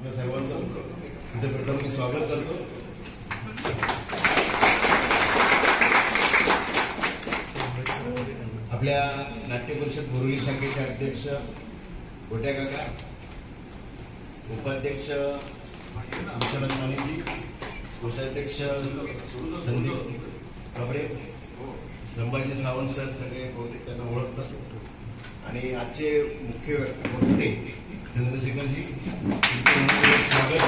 आपल्या सर्वांचं इथे प्रथम मी स्वागत करतो। आपल्या नाट्य परिषद बोरिवली शाखेचे अध्यक्ष गोट्या काका, उपाध्यक्ष विश्वनाथ मानेजी, कोषाध्यक्ष संदीप कबरे, संभाजी सावंत सर सगळे बहुतेक त्यांना ओळखतात आणि आजचे मुख्य वक्ते चंद्रशेखरजी, स्वागत।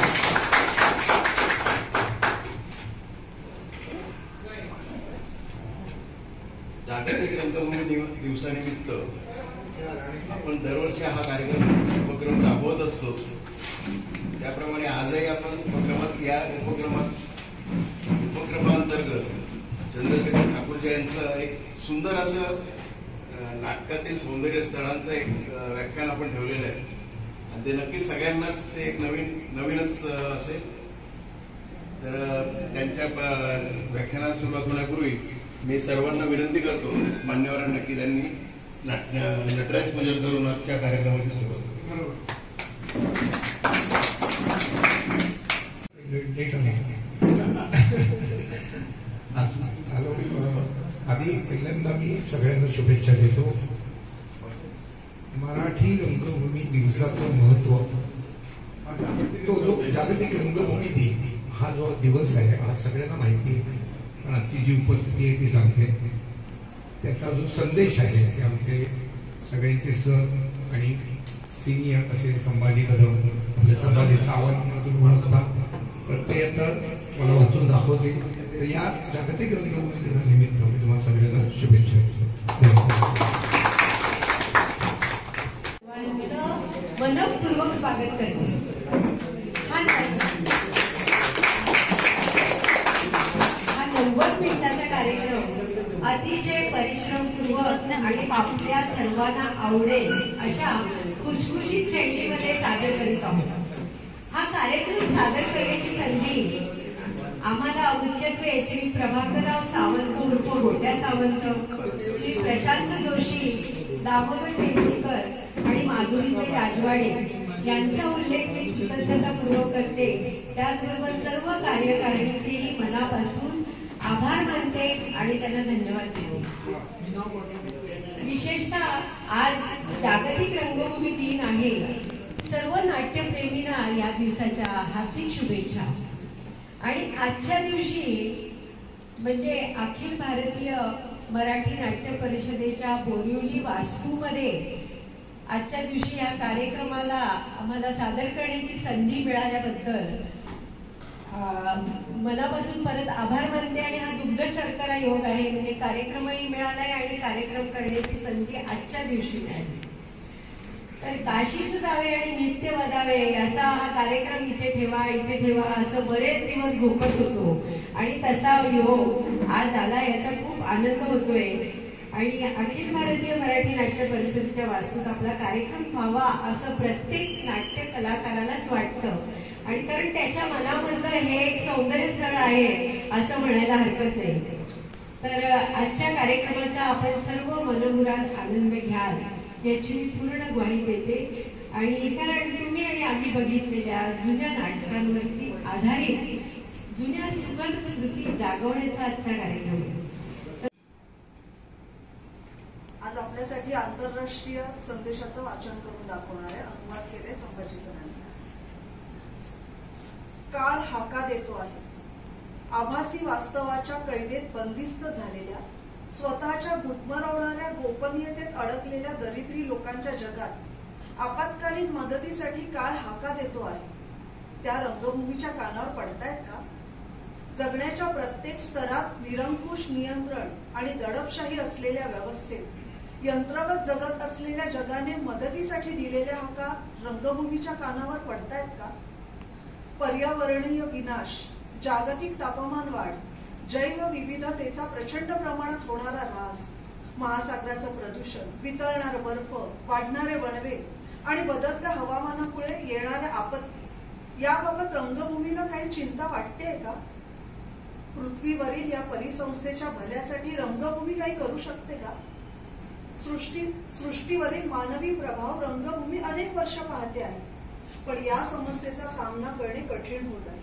जागतिक रंगभूमी दिवसानिमित्त आपण दरवर्षी हा उपक्रम राबवत असतो। त्याप्रमाणे आजही आपण या उपक्रमांतर्गत चंद्रशेखर ठाकूरजी यांचं एक सुंदर असं नाटकातील सौंदर्य स्थळांचं एक व्याख्यान आपण ठेवलेलं आहे आणि ते नक्कीच सगळ्यांनाच ते एक नवीनच असेल। तर त्यांच्या व्याख्यानाला सुरुवात होण्यापूर्वी मी सर्वांना विनंती करतो मान्यवरांना की त्यांनी नटराज पूजन करून आजच्या कार्यक्रमाची सुरुवात आधी पहिल्यांदा मी सगळ्यांना शुभेच्छा देतो। मराठी रंगभूमी दिवसाचं महत्व, तो जो जागतिक रंगभूमी दिन हा जो दिवस आहे हा सगळ्यांना माहिती आहे, पण आजची जी उपस्थिती आहे ती सांगते। त्याचा जो संदेश आहे ते आमचे सगळ्यांचे सर आणि सिनियर असे संभाजी कदम, आपले संभाजी सावंत ओळखतात, तर ते आता मला वाचून दाखवते। तर या जागतिक रंगभूमी दिनानिमित्त मी तुम्हाला सगळ्यांना शुभेच्छा देतो। मनपूर्वक स्वागत करते। हा 90 मिनिटाचा कार्यक्रम अतिशय परिश्रमपूर्वक आणि आपल्या सर्वांना आवडेल अशा खुशखुशीत शैलीमध्ये सादर करीत आहोत। हा कार्यक्रम सादर करण्याची संधी आम्हाला मुख्यत्वे श्री प्रभाकरराव सावंत उर्फ गोट्या सावंत, श्री प्रशांत जोशी, दामोदर तेंडुलकर आणि माधुरीताई राजवाडे यांचा उल्लेख मी कृतज्ञतापूर्वक करते। त्याचबरोबर सर्व कार्यकारिणीचेही मनापासून आभार मानते आणि त्यांना धन्यवाद देते। विशेषतः आज जागतिक रंगभूमी दिन आहे। सर्व नाट्यप्रेमींना या दिवसाच्या हार्दिक शुभेच्छा। आणि आजच्या दिवशी म्हणजे अखिल भारतीय मराठी नाट्य परिषदेच्या बोरिवली वास्तूमध्ये आजच्या दिवशी या कार्यक्रमाला आम्हाला सादर करण्याची संधी मिळाल्याबद्दल मनापासून परत आभार मानते। आणि हा दुग्ध शर्करा योग आहे, म्हणजे कार्यक्रमही मिळालाय आणि कार्यक्रम करण्याची संधी आजच्या दिवशी मिळाली। तर काशीस जावे आणि नित्य वदावे असा हा कार्यक्रम इथे ठेवा असं बरेच दिवस घोकत होतो आणि तसा योग आज आला, याचा खूप आनंद होतोय। आणि अखिल भारतीय मराठी नाट्य परिषदेच्या वास्तूत आपला कार्यक्रम व्हावा असं प्रत्येक नाट्य कलाकारालाच वाटतं, आणि कारण त्याच्या मनामधलं हे एक सौंदर्य स्थळ आहे असं म्हणायला हरकत नाही। तर आजच्या कार्यक्रमाचा आपण सर्व मनमुराद आनंद घ्याल याची मी पूर्ण ग्वाही देते। आणि कारण तुम्ही आणि आम्ही बघितलेल्या जुन्या नाटकांवरती आधारित जुन्या सुगंध स्मृती जागवण्याचा आजचा कार्यक्रम आहे। आज आपल्यासाठी आंतरराष्ट्रीय संदेशाचं वाचन करून दाखवणारे अनुवाद केले संभाजी सरांनी। काळ हाका देतो आहे। आभासी वास्तवाच्या कैदेत बंदिस्त झालेल्या, स्वतःच्या गुदमरवणाऱ्या गोपनीयतेत अडकलेल्या दरिद्री लोकांच्या जगात आपत्कालीन मदतीसाठी काळ हाका देतो आहे। त्या रंगभूमीच्या कानावर पडतायत का? जगण्याच्या प्रत्येक स्तरात निरंकुश नियंत्रण आणि दडपशाही असलेल्या व्यवस्थेत यंत्रवत जगत असलेल्या जगाने मदतीसाठी दिलेल्या हाका रंगभूमीच्या कानावर पडतायत का? पर्यावरणीय विनाश, जागतिक तापमान वाढ, जैवविविधतेचा प्रचंड प्रमाणात होणारा ऱ्हास, महासागराचं प्रदूषण, वितळणारा बर्फ, वाढणारे वणवे आणि बदलत्या हवामानामुळे येणाऱ्या आपत्ती याबाबत रंगभूमीला काही चिंता वाटतेय का? पृथ्वीवरील या परिसंस्थेच्या भल्यासाठी रंगभूमी काही करू शकते का? सृष्टीवरील मानवी प्रभाव रंगभूमी अनेक वर्ष पाहते आहे। पण या समस्येचा सामना करणे कठीण होत आहे.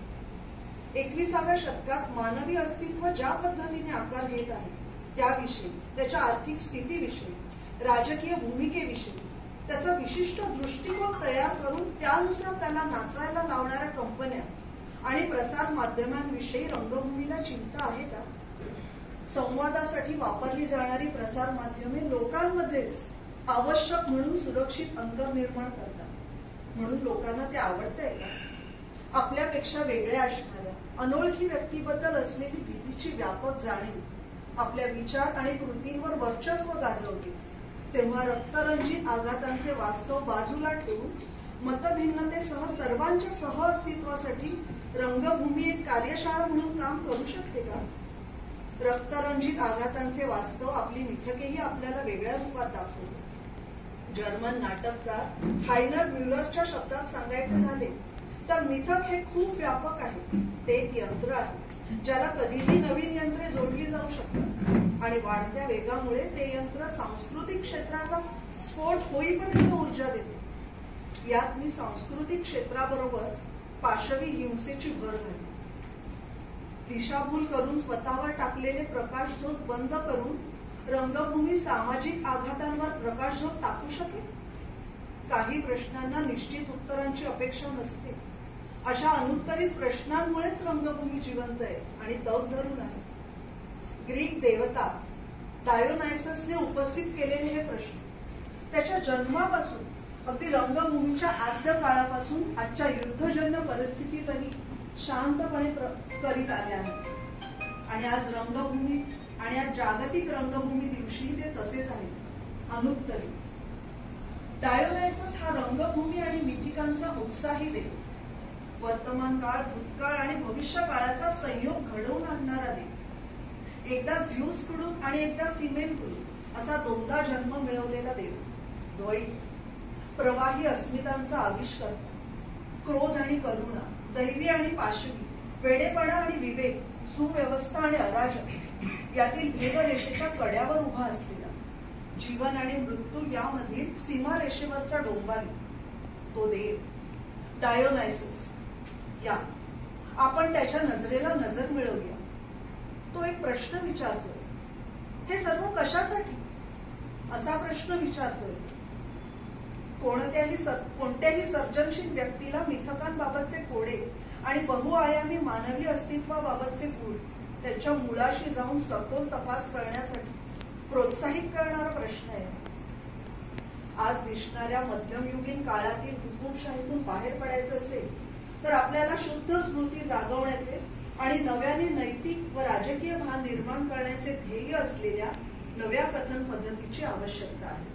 21व्या शतकात मानवी अस्तित्व ज्या पद्धतीने आकार घेत आहे त्याविषयी, त्याच्या आर्थिक स्थितीविषयी, राजकीय भूमिकेविषयी त्याचा विशिष्ट दृष्टिकोन तयार करून त्यानुसार त्याला नाचायला लावणाऱ्या कंपन्या आणि प्रसार माध्यमांविषयी रंगभूमीला चिंता आहे का? संवादासाठी वापरली जाणारी प्रसार माध्यमे लोकांमध्येच आवश्यक म्हणून सुरक्षित अंतर निर्माण करतात म्हणून लोकांना ते आवडतंय का? आपल्यापेक्षा वेगळ्या असणाऱ्या अनोळखी व्यक्तीबद्दल असलेली भीतीची व्यापक जाणीव आपल्या विचार आणि कृतींवर वर्चस्व गाजवते तेव्हा रक्तरंजित आघातांचे वास्तव बाजूला ठेवून मतभिन्नतेसह सर्वांच्या सहअस्तित्वासाठी रंगभूमी एक कार्यशाळा म्हणून काम करू शकते का? रक्तरंजित आघातांचे वास्तव आपली मिथकेही आपल्याला वेगळ्या रूपात दाखवते. जर्मन नाटककार हायनर म्युलरच्या शब्दात सांगायचे झाले तर मिथक हे खूप व्यापक आहे. ते एक यंत्र आहे ज्याला कधीही नवीन यंत्रे जोडली जाऊ शकतात आणि वाढत्या वेगामुळे ते यंत्र सांस्कृतिक क्षेत्राचा स्फोट होईपर्यंत ऊर्जा देते. यात मी सांस्कृतिक क्षेत्राबरोबर पाशवी हिंसेची भर घाली. दिशाभूल करून स्वतःवर टाकलेले प्रकाशझोत बंद करून रंगभूमी सामाजिक आघातांवर प्रकाशझोत टाकू शकेल? काही प्रश्नांना निश्चित उत्तरांची अपेक्षा नसते. अशा अनुत्तरित प्रश्नांमुळेच रंगभूमी जिवंत आहे आणि तग धरून आहे. ग्रीक देवता डायोनायससने उपस्थित केलेले हे प्रश्न त्याच्या जन्मापासून अगदी रंगभूमीच्या आद्य काळापासून आजच्या युद्धजन्य परिस्थितीतही शांतपणे करीत आले आहेत. आणि आज जागतिक रंगभूमी दिवशी ते तसेच आहे, अनुत्तरित. डायोनायसस हा रंगभूमी आणि मिथिकांचा उत्साही देव, वर्तमान काळ, भूतकाळ आणि भविष्य काळाचा संयोग घडवून आणणारा देव, एकदा झ्यूस कडून आणि एकदा सीमेन कडून असा दोनदा जन्म मिळवलेला देव, द्वैत, प्रवाही अस्मितांचा आविष्कर्ता, क्रोध आणि करुणा, दैवी आणि पाशवी, वेडेपणा आणि विवेक, सुव्यवस्था आणि अराजक यातील भेदरेषेच्या कड्यावर उभा असलेला, जीवन आणि मृत्यू यामधील सीमारेषेवरचा डोंबारी, तो देव डायोनायसस. या आपण त्याच्या नजरेला नजर मिळवूया. तो एक प्रश्न विचारतोय, हे सर्व कशासाठी असा प्रश्न विचारतोय. कोणत्याही सर्जनशील व्यक्तीला मिथकांबाबतचे कोडे आणि बहुआयामी मानवी अस्तित्वाबाबतचे गूढ त्यांच्या मुळाशी जाऊन सखोल तपास करण्यासाठी प्रोत्साहित करणारा प्रश्न आहे. आज दिसणाऱ्या मध्यमयुगीन काळातील हुकुमशाहीतून बाहेर पडायचं असेल तर आपल्याला शुद्ध स्मृती जागवण्याचे आणि नव्याने नैतिक व राजकीय भान निर्माण करण्याचे ध्येय असलेल्या नव्या कथन पद्धतीची आवश्यकता आहे.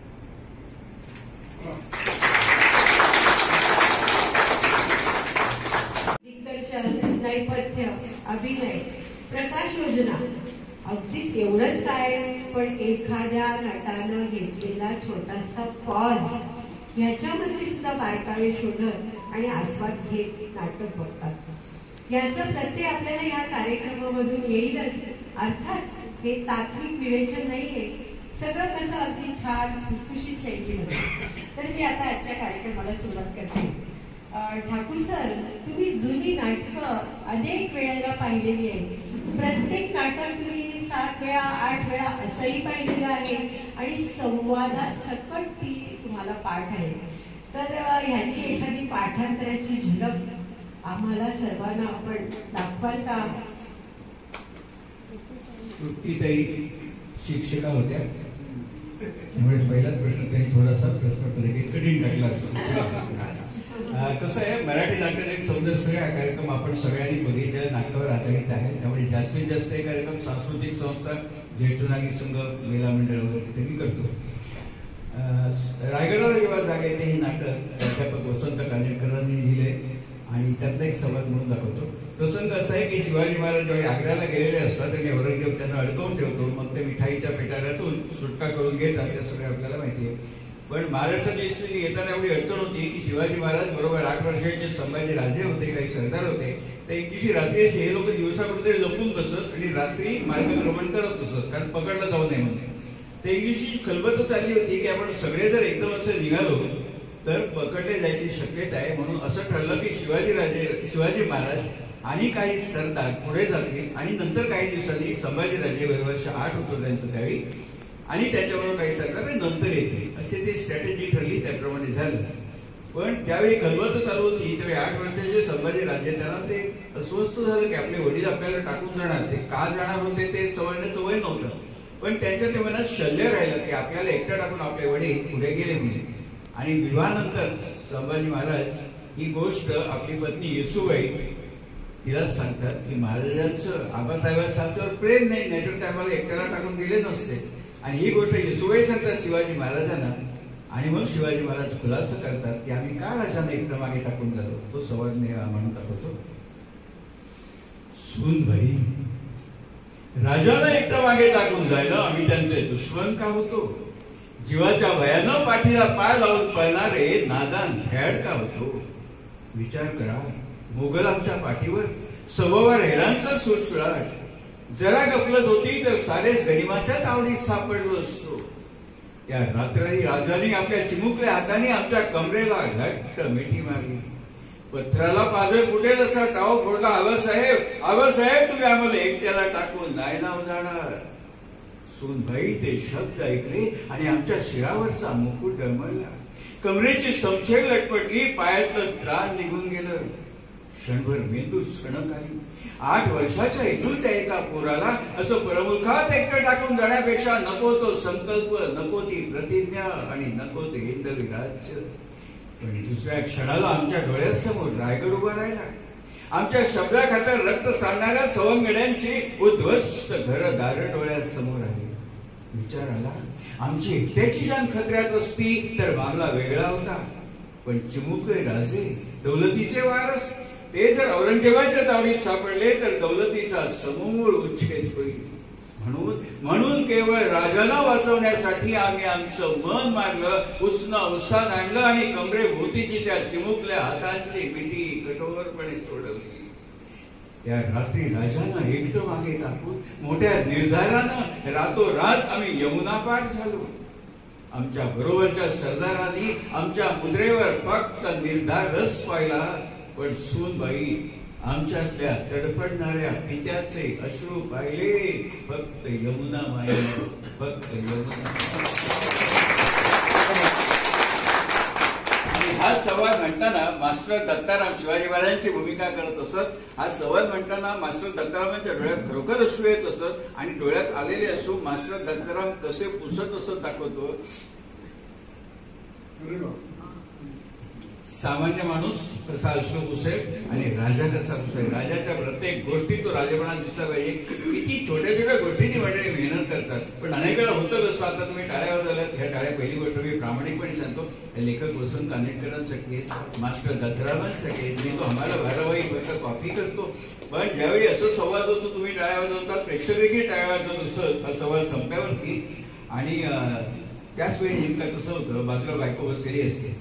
दिग्दर्शन, नैपथ्य, अभिनय, प्रकाश योजना, अगदीच एवढंच काय, पण एखाद्या नटानं घेतलेला छोटासा पॉज ह्याच्यामध्ये सुद्धा बारकावे शोधत आणि आस्वाद घेत नाटक बघतात. याचा प्रत्यय आपल्याला या कार्यक्रमामधून येईलच. अर्थात हे तात्विक विवेचन नाहीये, सगळं कसं अगदी छान खुसखुशीत शैलीमध्ये. तर मी आता आजच्या कार्यक्रमाला सुरुवात करते. ठाकूर सर, तुम्ही जुनी नाटकं अनेक वेळेला पाहिलेली आहे. प्रत्येक नाटक तुम्ही 7 वेळा 8 वेळा असंही पाहिलेलं आहे आणि संवादासकट ती तुम्हाला पाठ आहे. तर ह्याची एखादी पाठांतराची झलक आम्हाला सर्वांना आपण दाखवाल का? तृप्तीताई शिक्षिका होत्या, त्यामुळे पहिलाच प्रश्न त्यांनी थोडासा प्रश्न परीक्षेत कठीण टाकला असतो. कसं आहे, मराठी नाटक एक सौंदर्य हा कार्यक्रम आपण सगळ्यांनी बघितलेल्या नाटकावर आधारित आहे. त्यामुळे जास्तीत जास्त हे कार्यक्रम सांस्कृतिक संस्था, ज्येष्ठ नागरिक संघ, महिला मंडळ वगैरे ते मी करतो. रायगडाला जेव्हा जागा येते हे नाटक प्राध्यापक वसंत कानेटकरांनी लिहिले आणि त्यातला एक संवाद म्हणून दाखवतो. प्रसंग असा आहे की शिवाजी महाराज जेव्हा आग्र्याला गेलेले असतात आणि औरंगजेब त्यांना अडकवून ठेवतो. मग ते मिठाईच्या पेटाऱ्यातून सुटका करून घेतात, ते सगळं आपल्याला माहिती आहे. पण महाराष्ट्रात येताना एवढी अडचण होती की शिवाजी महाराज बरोबर 8 वर्षाचे संभाजी राजे होते, काही सरदार होते. तर एक दिवशी रात्री असे हे लोक दिवसा कुठेतरी लपून बसत आणि रात्री मार्गक्रमण करत असत, कारण पकडलं जाऊ नये म्हणून. तर एक दिवशी खलबत चालली होती की आपण सगळे जर एकदम असं निघालो तर पकडले जायची शक्यता आहे. म्हणून असं ठरलं की शिवाजी महाराज आणि काही सरदार पुढे जातील आणि नंतर काही दिवसांनी संभाजीराजे वर्ष 8 होतो त्यांचं त्यावेळी, आणि त्याच्याबरोबर काही सरकार नंतर येतील, अशी ती स्ट्रॅटेजी ठरली. त्याप्रमाणे झालं. पण ज्यावेळी खलबत चालू होती त्यावेळी 8 वर्षाचे संभाजीराजे त्यांना ते अस्वस्थ झालं की आपले वडील आपल्याला टाकून जाणार. ते का जाणार होते ते चवळण्याचं वय नव्हतं, पण त्यांच्या ते मनात शल्य राहिलं की आपल्याला एकटं टाकून आपले वडील पुढे गेले म्हणून. आणि विवाहानंतर संभाजी महाराज ही गोष्ट आपली पत्नी येसूबाई तिला सांगतात की महाराजांचं आबासाहेबांचं आमच्यावर प्रेम नाही, नाहीतर ते आम्हाला एकट्याला टाकून गेले नसते. आणि ही गोष्ट येसूबाई सांगतात शिवाजी महाराजांना. आणि मग शिवाजी महाराज खुलासा करतात की आम्ही का राजांना एकटं मागे टाकून जातो. तो संवाद मी म्हणून दाखवतो. सुनबाई, राजांना एकटं मागे टाकून जायला आम्ही त्यांचे दुश्मन का होतो? जीवाच्या भयानं पाठीला पाय लावून पळणारे नादान भ्याड का होतो? विचार करा. मोगल आमच्या पाठीवर सभोवर हेरांचा सुळसुळाट. जरा गफलत होती तर सारे गनिमाच्या तावडीत सापडलो असतो. त्या रात्री राजाने आपल्या चिमुकल्या हाताने आमच्या कमरेला घट्ट मिठी मारली. पथराला पाजर फुटेल असा टाव फोडला. आबासाहेब, आबासाहेब, तुम्ही आम्हाला एकट्याला टाकून जायना जाणार. सुनबाई ते शब्द ऐकले आणि आमच्या शिरावरचा मुकुट डळमळला. कमरेची समशेल लटपटली. पायातलं त्राण निघून गेलं. क्षणभर मेंदूत सणक आली. 8 वर्षाच्या एकुलत्या एका पोराला असं परमुखात एकटं टाकून जाण्यापेक्षा नको तो संकल्प, नको ती प्रतिज्ञा आणि नको ते हिंदवी राज्य. पण दुसऱ्या क्षणाला आमच्या डोळ्यासमोर रायगड उभा राहिला. आमच्या शब्दाखातर रक्त सांडणाऱ्या सवंगड्यांची उद्ध्वस्त घरदार डोळ्यासमोर आली. विचार आला, आमची एकट्याची जाण खतऱ्यात असती तर मामला वेगळा होता. पण चिमुकले राजे, दौलतीचे वारस, ते जर औरंगजेबाच्या तावडीत सापडले तर दौलतीचा समूळ उच्छेद होईल. म्हणून केवळ राजाला वाचवण्यासाठी आम्ही आमचं मन मारलं, उसनं उसात आणलं आणि कमरेभोवतीची त्या चिमुकल्या हातांची मिठी कठोरपणे सोडवली. त्या रात्री राजांना एकटं मागे टाकून मोठ्या निर्धारानं रातोरात आम्ही यमुना पार झालो. आमच्या बरोबरच्या सरदारांनी आमच्या मुद्रेवर फक्त निर्धारच पाहिला. पण सूनबाई, आमच्यातल्या तडफडणाऱ्या पित्याचे अश्रू पाहिले. फक्त यमुना माई, फक्त यमुना. हा संवाद म्हणताना मास्टर दत्ताराम शिवाजी महाराजांची भूमिका करत असत. हा संवाद म्हणताना मास्टर दत्तारामांच्या डोळ्यात खरोखर अश्रू येत असत आणि डोळ्यात आलेले अश्रू मास्टर दत्ताराम कसे पुसत असत दाखवतो. सामान्य माणूस कसा अश्रू पुसेल आणि राजा कसा पुसेल. राजाच्या प्रत्येक गोष्टीत तो राजेपणा दिसला पाहिजे. किती छोट्या छोट्या गोष्टींनी मंडळी मेहनत करतात. पण अनेक वेळा होतं कसं, आता तुम्ही टाळ्या वाजवल्यात. ह्या टाळ्या पहिली गोष्ट मी प्रामाणिकपणे सांगतो, लेखक वसंत कानेटकरांसाठी आहेत, मास्टर दत्तारामांसाठी आहेत. मी तो आम्हाला भारावाई कॉपी करतो. पण ज्यावेळी असं संवाद होतो, तुम्ही टाळ्या वाजवतात, प्रेक्षक देखील टाळ्या वाजवत हा संवाद संपल्यावरती. आणि त्याच वेळी नेमका कसं होतं, बाजूला बायको बसलेली असते.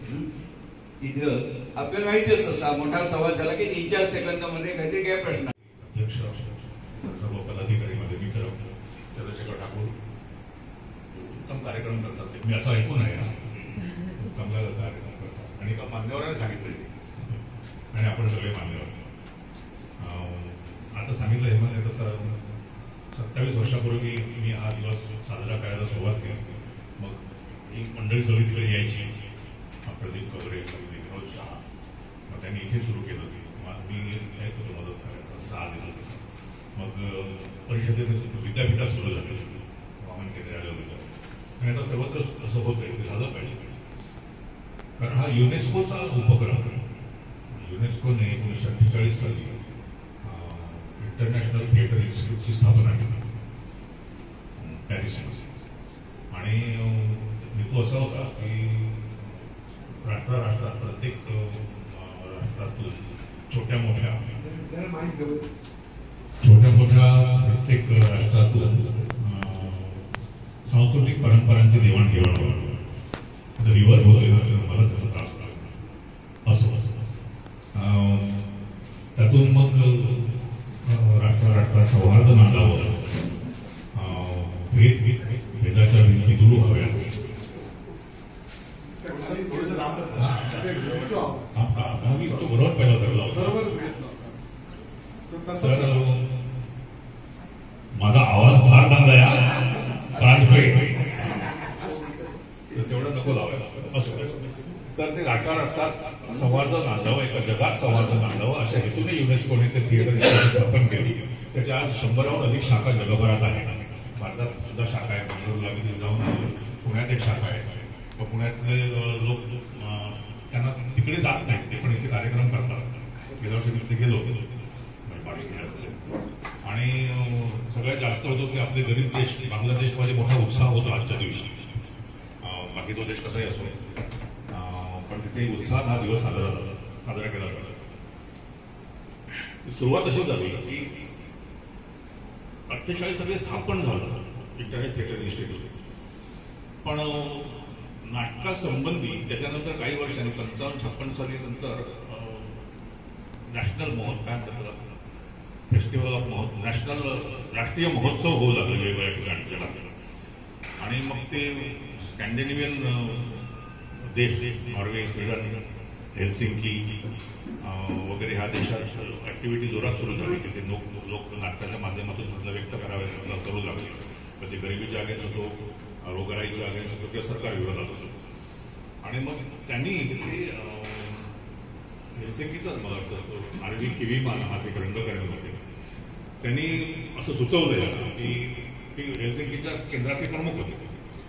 तिथं आपल्याला माहिती असतं मोठा संवाद झाला की 3-4 सेकंदामध्ये काहीतरी काय प्रश्न. अध्यक्ष, सर्व पदाधिकारी माझे मित्र, चंद्रशेखर ठाकूर उत्तम कार्यक्रम करतात. मी असं ऐकून आहे चांगला कार्यक्रम करतात आणि एका मान्यवराने सांगितलं आणि आपण सगळे मान्यवर. आता सांगितलं हे म्हणजे तसं 27 वर्षापूर्वी मी हा दिवस साजरा करायला सुरुवात केली. मग ही मंडळी सगळी तिकडे यायची. प्रदीप कबरे, विनोद शहा, मग त्यांनी इथे सुरू केलं होती. मी येत होतो मदत करायला 6 दिवस. मग परिषदेत विद्यापीठात सुरू झालं, वामन केंद्र आलं होतं. आणि आता सर्वत्र असं होतंय ते झालं पाहिजे. कारण हा युनेस्कोचा उपक्रम. युनेस्कोने 1948 साली इंटरनॅशनल थिएटर इन्स्टिट्यूटची स्थापना केली पॅरिसमध्ये. आणि हेतू असा होता की राष्ट्रात प्रत्येक राष्ट्रातून छोट्या मोठ्या प्रत्येक राष्ट्रातून सांस्कृतिक परंपरांची देवाणघेवाण होईल. रिव्हर होतोय मला त्याचा त्रास होता असं. त्यातून मग राष्ट्रात सौहार्द नांदावं, भेदाच्या रीती दूर व्हाव्या. मी तो बरोबर पहिला धरला होता. तर माझा आवाज फार चांगला आहे, तेवढं नको लावायला असं. तर ते राष्ट्रात संवाद बांधावं, एका जगात संवाद बांधावं अशा हेतूने युनेस्कोने ते थिएटर स्थापन केली. त्याच्या आज 100हून अधिक शाखा जगभरात आहेत. भारतात सुद्धा शाखा आहे, बंगळुरूला मी जाऊन आलो, पुण्यात एक शाखा आहे. पुण्यातले लोक त्यांना तिकडे जात नाहीत, ते पण इथे कार्यक्रम करतात. गेल्या वर्षी तिथे गेलो आणि सगळ्यात जास्त होतो की आपले गरीब देश बांगलादेशमध्ये मोठा उत्साह होतो आजच्या दिवशी. बाकी तो देश कसाही असो, पण तिथे उत्साहात हा दिवस साजरा केला जातो. सुरुवात अशी झाली की 48 साली स्थापन झालं इंटरनेट थिएटर इन्स्टिट्यूट. पण नाटकासंबंधी त्याच्यानंतर काही वर्षांनी 55-56 साली नंतर नॅशनल फेस्टिवल ऑफ नॅशनल राष्ट्रीय महोत्सव होऊ लागले वेगवेगळ्या ठिकाणी जगात. आणि मग ते स्कॅन्डिनेव्हियन देश नॉर्वे, स्वीडन, हेल्सिंकी वगैरे ह्या देशात ऍक्टिव्हिटी जोरात सुरू झाली. तिथे लोक नाटकाच्या माध्यमातून आपलं व्यक्त करावे करू लागले. तर ते गरिबीच्या अगेन्स्ट होतो, रोगराईच्या अगेन्स्ट होतो किंवा सरकार विरोधात होतो. आणि मग त्यांनी तिथे हेल्सिंकीचाच मला वाटतं आरवी किवीमान हा एक रंगकर्मी होते. त्यांनी असं सुचवलं की हेल्सिंकीच्या केंद्राचे प्रमुख होते.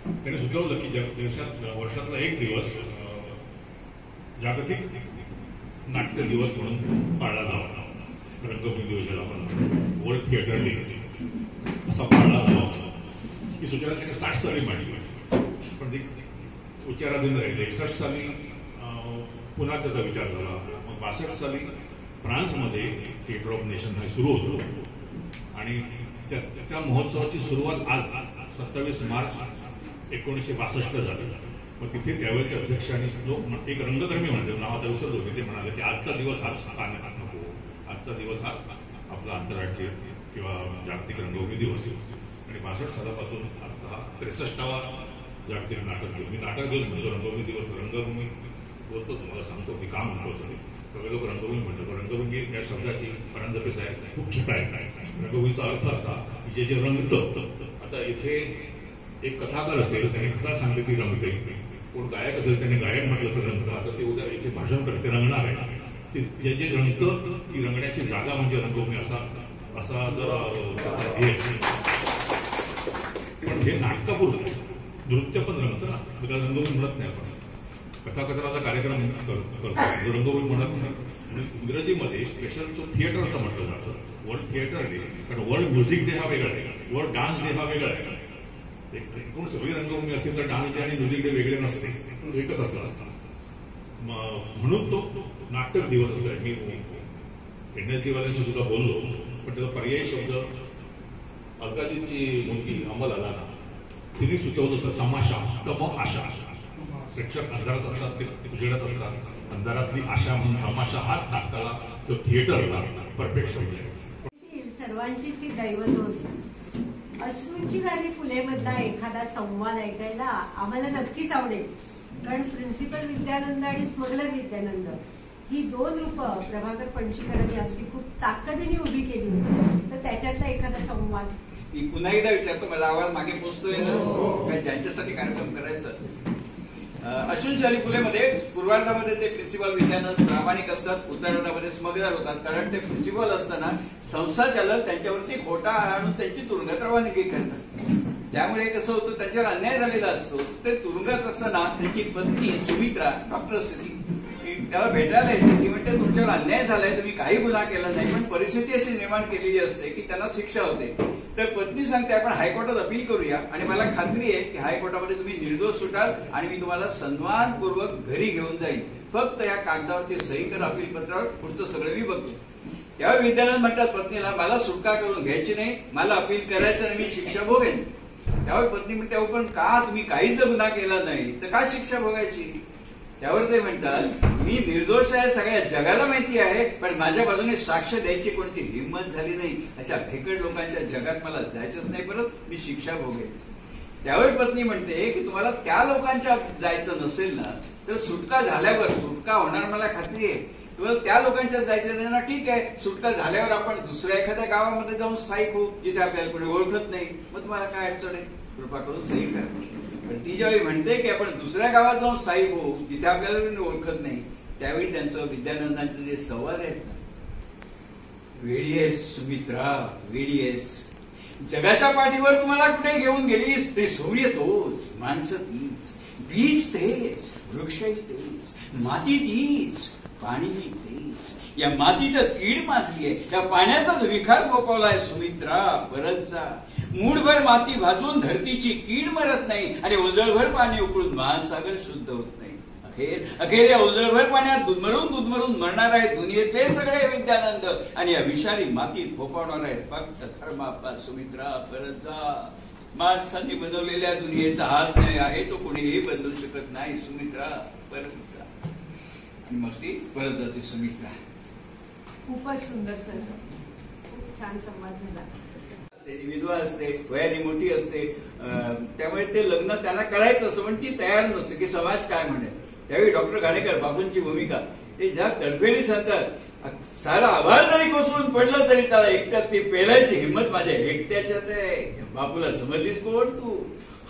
त्यांनी सुचवलं की देशात वर्षातला एक दिवस जागतिक नाट्य दिवस म्हणून पाळला जावा. रंगभूमी दिवस ज्याला आपण वर्ल्ड थिएटर डे असा पाळला जावा. ही सूचना त्याने 60 साली मांडली, पण ती उच्चाराधीन राहिली. 61 साली पुन्हा त्याचा विचार झाला. मग 62 साली फ्रान्समध्ये थिएटर ऑफ नेशन हा सुरू होतो आणि त्या महोत्सवाची सुरुवात आज 27 मार्च 1962 झाली. मग तिथे त्यावेळेचे अध्यक्ष आणि लोक एक रंगकर्मी म्हणते, नावाचा विसरलो होते, ते म्हणाले की आजचा दिवस हाच का नको, आजचा दिवस हाच आपला आंतरराष्ट्रीय किंवा जागतिक रंगभूमी दिवस. आणि 62 सालापासून आता हा 63वा जागतिक नाटक दिवस. मी नाटक दिवस म्हणतो, रंगभूमी दिवस. रंगभूमी बोलतो, तुम्हाला सांगतो मी का म्हणतो तरी. सगळे लोक रंगभूमी म्हणतो. रंगभूमी या शब्दाची परांजपे साहेब खूप छोटा आहे. रंगभूमीचा अर्थ असा की जे जे रंगतं. आता इथे एक कथाकार असेल, त्याने कथा सांगली ती रंगते. कोण गायक असेल त्याने गायन म्हटलं तर रंगतं. आता ते उद्या इथे भाषण करते रंगणार आहे. ते जे रंगतं ती रंगण्याची जागा म्हणजे रंगभूमी असा जर हे. पण हे नाटकापुरतं, नृत्य पण रंगतं ना, त्याला रंगभूमी म्हणत नाही आपण. कथाकथनाचा कार्यक्रम करतो, रंगभूमी म्हणत नाही. इंग्रजीमध्ये स्पेशल तो थिएटर असं म्हटलं जातं, वर्ल्ड थिएटर डे. कारण वर्ल्ड म्युझिक डे हा वेगळा आहे, वर्ल्ड डान्स डे हा वेगळा आहे. एकूण सगळी रंगभूमी असेल तर डान्स डे आणि म्युझिक डे वेगळे नसते, एकच असतात. म्हणून तो नाटक दिवस असतो. मी NLT वाल्यांशी सुद्धा बोललो, पण त्याचा पर्यायी शब्द अलकाजींची मुलगी अमल आला ना, तिने सुचवलं होतं तमाशा, तम आशा. प्रेक्षक अंधारात असतात, ते उजेडात असतात. अंधारातली आशा म्हणून तमाशा हाच नाटकाला तो थिएटरला परफेक्ट शब्द आहे. सर्वांचीच ती दैवत होती. अश्रूंची झाली फुले मधला एखादा संवाद ऐकायला आम्हाला नक्कीच आवडेल. कारण प्रिन्सिपल विद्यानंद आणि स्मगलर विद्यानंद ही 2 रूपं प्रभाकर पणशीकरांनी अगदी खूप ताकदीने उभी केली होती. तर त्याच्यातला एखादा संवाद मी पुन्हा एकदा विचारतो, माझा आवाज मागे पोचतोय ना, ज्यांच्यासाठी कार्यक्रम करायचं. अश्रूंची झाली फुलेमध्ये पूर्वार्धामध्ये ते प्रिन्सिपल विद्यानंद प्रामाणिक असतात, उत्तरार्धामध्ये स्मगलर होतात. कारण ते प्रिन्सिपल असताना संस्था चालक त्यांच्यावरती खोटा आणून त्यांची तुरुंगात रवानगी करतात. त्यामुळे कसं होतं, त्यांच्यावर अन्याय झालेला असतो. ते तुरुंगात असताना त्यांची पत्नी सुमित्रा डॉक्टर असते, त्याला भेटायला येते. ती म्हणते तुमच्यावर अन्याय झालाय, तुम्ही काही गुन्हा केला नाही, पण परिस्थिती अशी निर्माण केलेली असते की त्यांना शिक्षा होते. तर पत्नी सांगते आपण हायकोर्टात अपील करूया आणि मला खात्री आहे की हायकोर्टामध्ये तुम्ही निर्दोष सुटाल आणि मी तुम्हाला सन्मानपूर्वक घरी घेऊन जाईल. फक्त या कागदावरती सही कर अपील पत्रावर, पुढचं सगळं मी बघतो. त्यावेळी विद्यानंद म्हणतात पत्नीला, मला सुटका करून घ्यायची नाही, मला अपील करायचं आणि मी शिक्षा भोगेन. त्यावर पत्नी म्हणते पण का, तुम्ही काहीच गुन्हा केला नाही तर का शिक्षा भोगायची. त्यावर ते म्हणतात मी निर्दोष आहे, सगळ्या जगाला माहिती आहे, पण माझ्या बाजूने साक्ष द्यायची कोणती हिंमत झाली नाही. अशा भेकड लोकांच्या जगात मला जायचंच नाही, परत मी शिक्षा भोगेन. त्यावेळी पत्नी म्हणते की तुम्हाला त्या लोकांच्या जायचं नसेल ना तर सुटका झाल्यावर, सुटका होणार मला खात्री आहे, तुम्हाला त्या लोकांच्यात जायचं नाही ना, ठीक आहे, सुटका झाल्यावर आपण दुसऱ्या एखाद्या गावामध्ये जाऊन स्थायिक होऊ जिथे आपल्याला कोणी ओळखत नाही, मग तुम्हाला काय अडचण आहे, कृपा करून सही करा. पण ती ज्यावेळी म्हणते की आपण दुसऱ्या गावात जाऊन स्थायिक होऊ जिथे आपल्याला कोणी ओळखत नाही, त्यावेळी त्यांचं विद्यानंदांचे जे संवाद आहेत ना, वेडी आहेस सुमित्रा, वेडी आहेस, जगाच्या पाठीवर तुम्हाला कुठे घेऊन गेलीस, ते सूर्य तोच, माणसं तीच, बीज तेच, वृक्षही तेच, माती तीच, पाणीही तेच, या मातीतच कीड माजली आहे, या पाण्यातच विखार फोपवलाय सुमित्रा, परत जा. मूठभर माती भाजून धरतीची कीड मरत नाही आणि ओझळभर पाणी उकळून महासागर शुद्ध होत नाही. अखेर या ओझळभर पाण्यात दुधमरून मरणार आहेत दुनियेतले सगळे विद्यानंद आणि या विषारी मातीत फोपावणार आहेत फक्त धर्मापा. सुमित्रा, परत जा. माणसांनी बनवलेल्या दुनियेचा हाच न्याय आहे, तो कोणीही बदलू शकत नाही. सुमित्रा, परत जा. आणि मग ती परत जाते सुमित्रा. खूपच सुंदर सर, खूप छान संवाद झाला. विधवा असते, वयाने मोठी असते, त्यामुळे ते लग्न त्यांना करायचं असं पण ती तयार नसते की समाज काय म्हणेल. त्यावेळी डॉक्टर घाणेकर बापूंची भूमिका ते ज्या तडफेने सांगतात, सारा आभार जरी कोसळून पडलं तरी त्याला एकट्यात ती पेलायची हिंमत माझ्या एकट्याच्यात आहे. बापूला समजलीस कोण तू,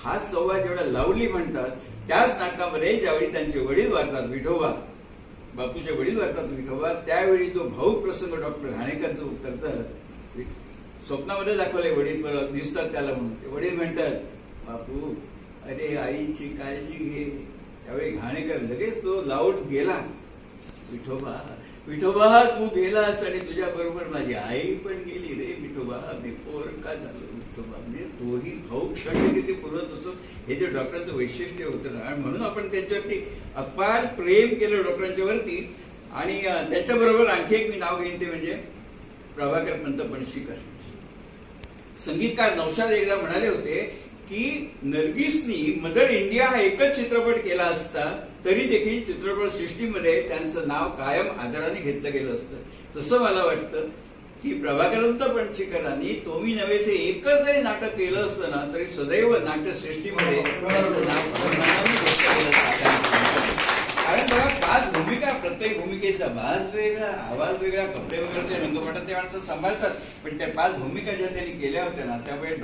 हा संवाद जेवढा लावली म्हणतात. त्याच नाटकामध्ये ज्यावेळी त्यांचे वडील वारतात विठोबा, बापूचे वडील वारतात विठोबा, त्यावेळी तो भाऊक प्रसंग डॉक्टर घाणेकर जो करतात, स्वप्नामध्ये दाखवले वडील परत दिसतात त्याला म्हणून. ते वडील म्हणतात, बापू अरे आईची काळजी घे. त्यावेळी घाणेकर लगेच तो लावून गेला, विठोबा विठोबा तू गेलास आणि तुझ्या बरोबर माझी आई पण गेली रे विठोबा, मी पोर का झालो विठोबा. म्हणजे तोही भाऊ क्षण किती पुरवत असतो, हे जे डॉक्टरांचं वैशिष्ट्य होतं ना. आणि म्हणून आपण त्यांच्यावरती अपार प्रेम केलं डॉक्टरांच्या वरती. आणि त्याच्याबरोबर आणखी एक मी नाव घेईन ते म्हणजे प्रभाकर पंत पणशीकर. संगीतकार नौशाद एकदा म्हणाले होते की नर्गिसनी मदर इंडिया हा एकच चित्रपट केला असता तरी देखील चित्रपट सृष्टीमध्ये त्यांचं नाव कायम आदराने घेतलं गेलं असतं. तसं मला वाटतं की प्रभाकरंत पणशीकरांनी तोमी नवेचे एकच जरी नाटक केलं असतं ना तरी सदैव नाट्यसृष्टीमध्ये त्यांचं नाव घेतलं गेलं. कारण बघा, 5 भूमिका, प्रत्येक भूमिकेचा भास वेगळा, आवाज वेगळा, कपडे वगैरे ते रंगपटात ते माणसं सांभाळतात. पण त्या 5 भूमिका ज्या त्यांनी केल्या होत्या ना त्यामुळे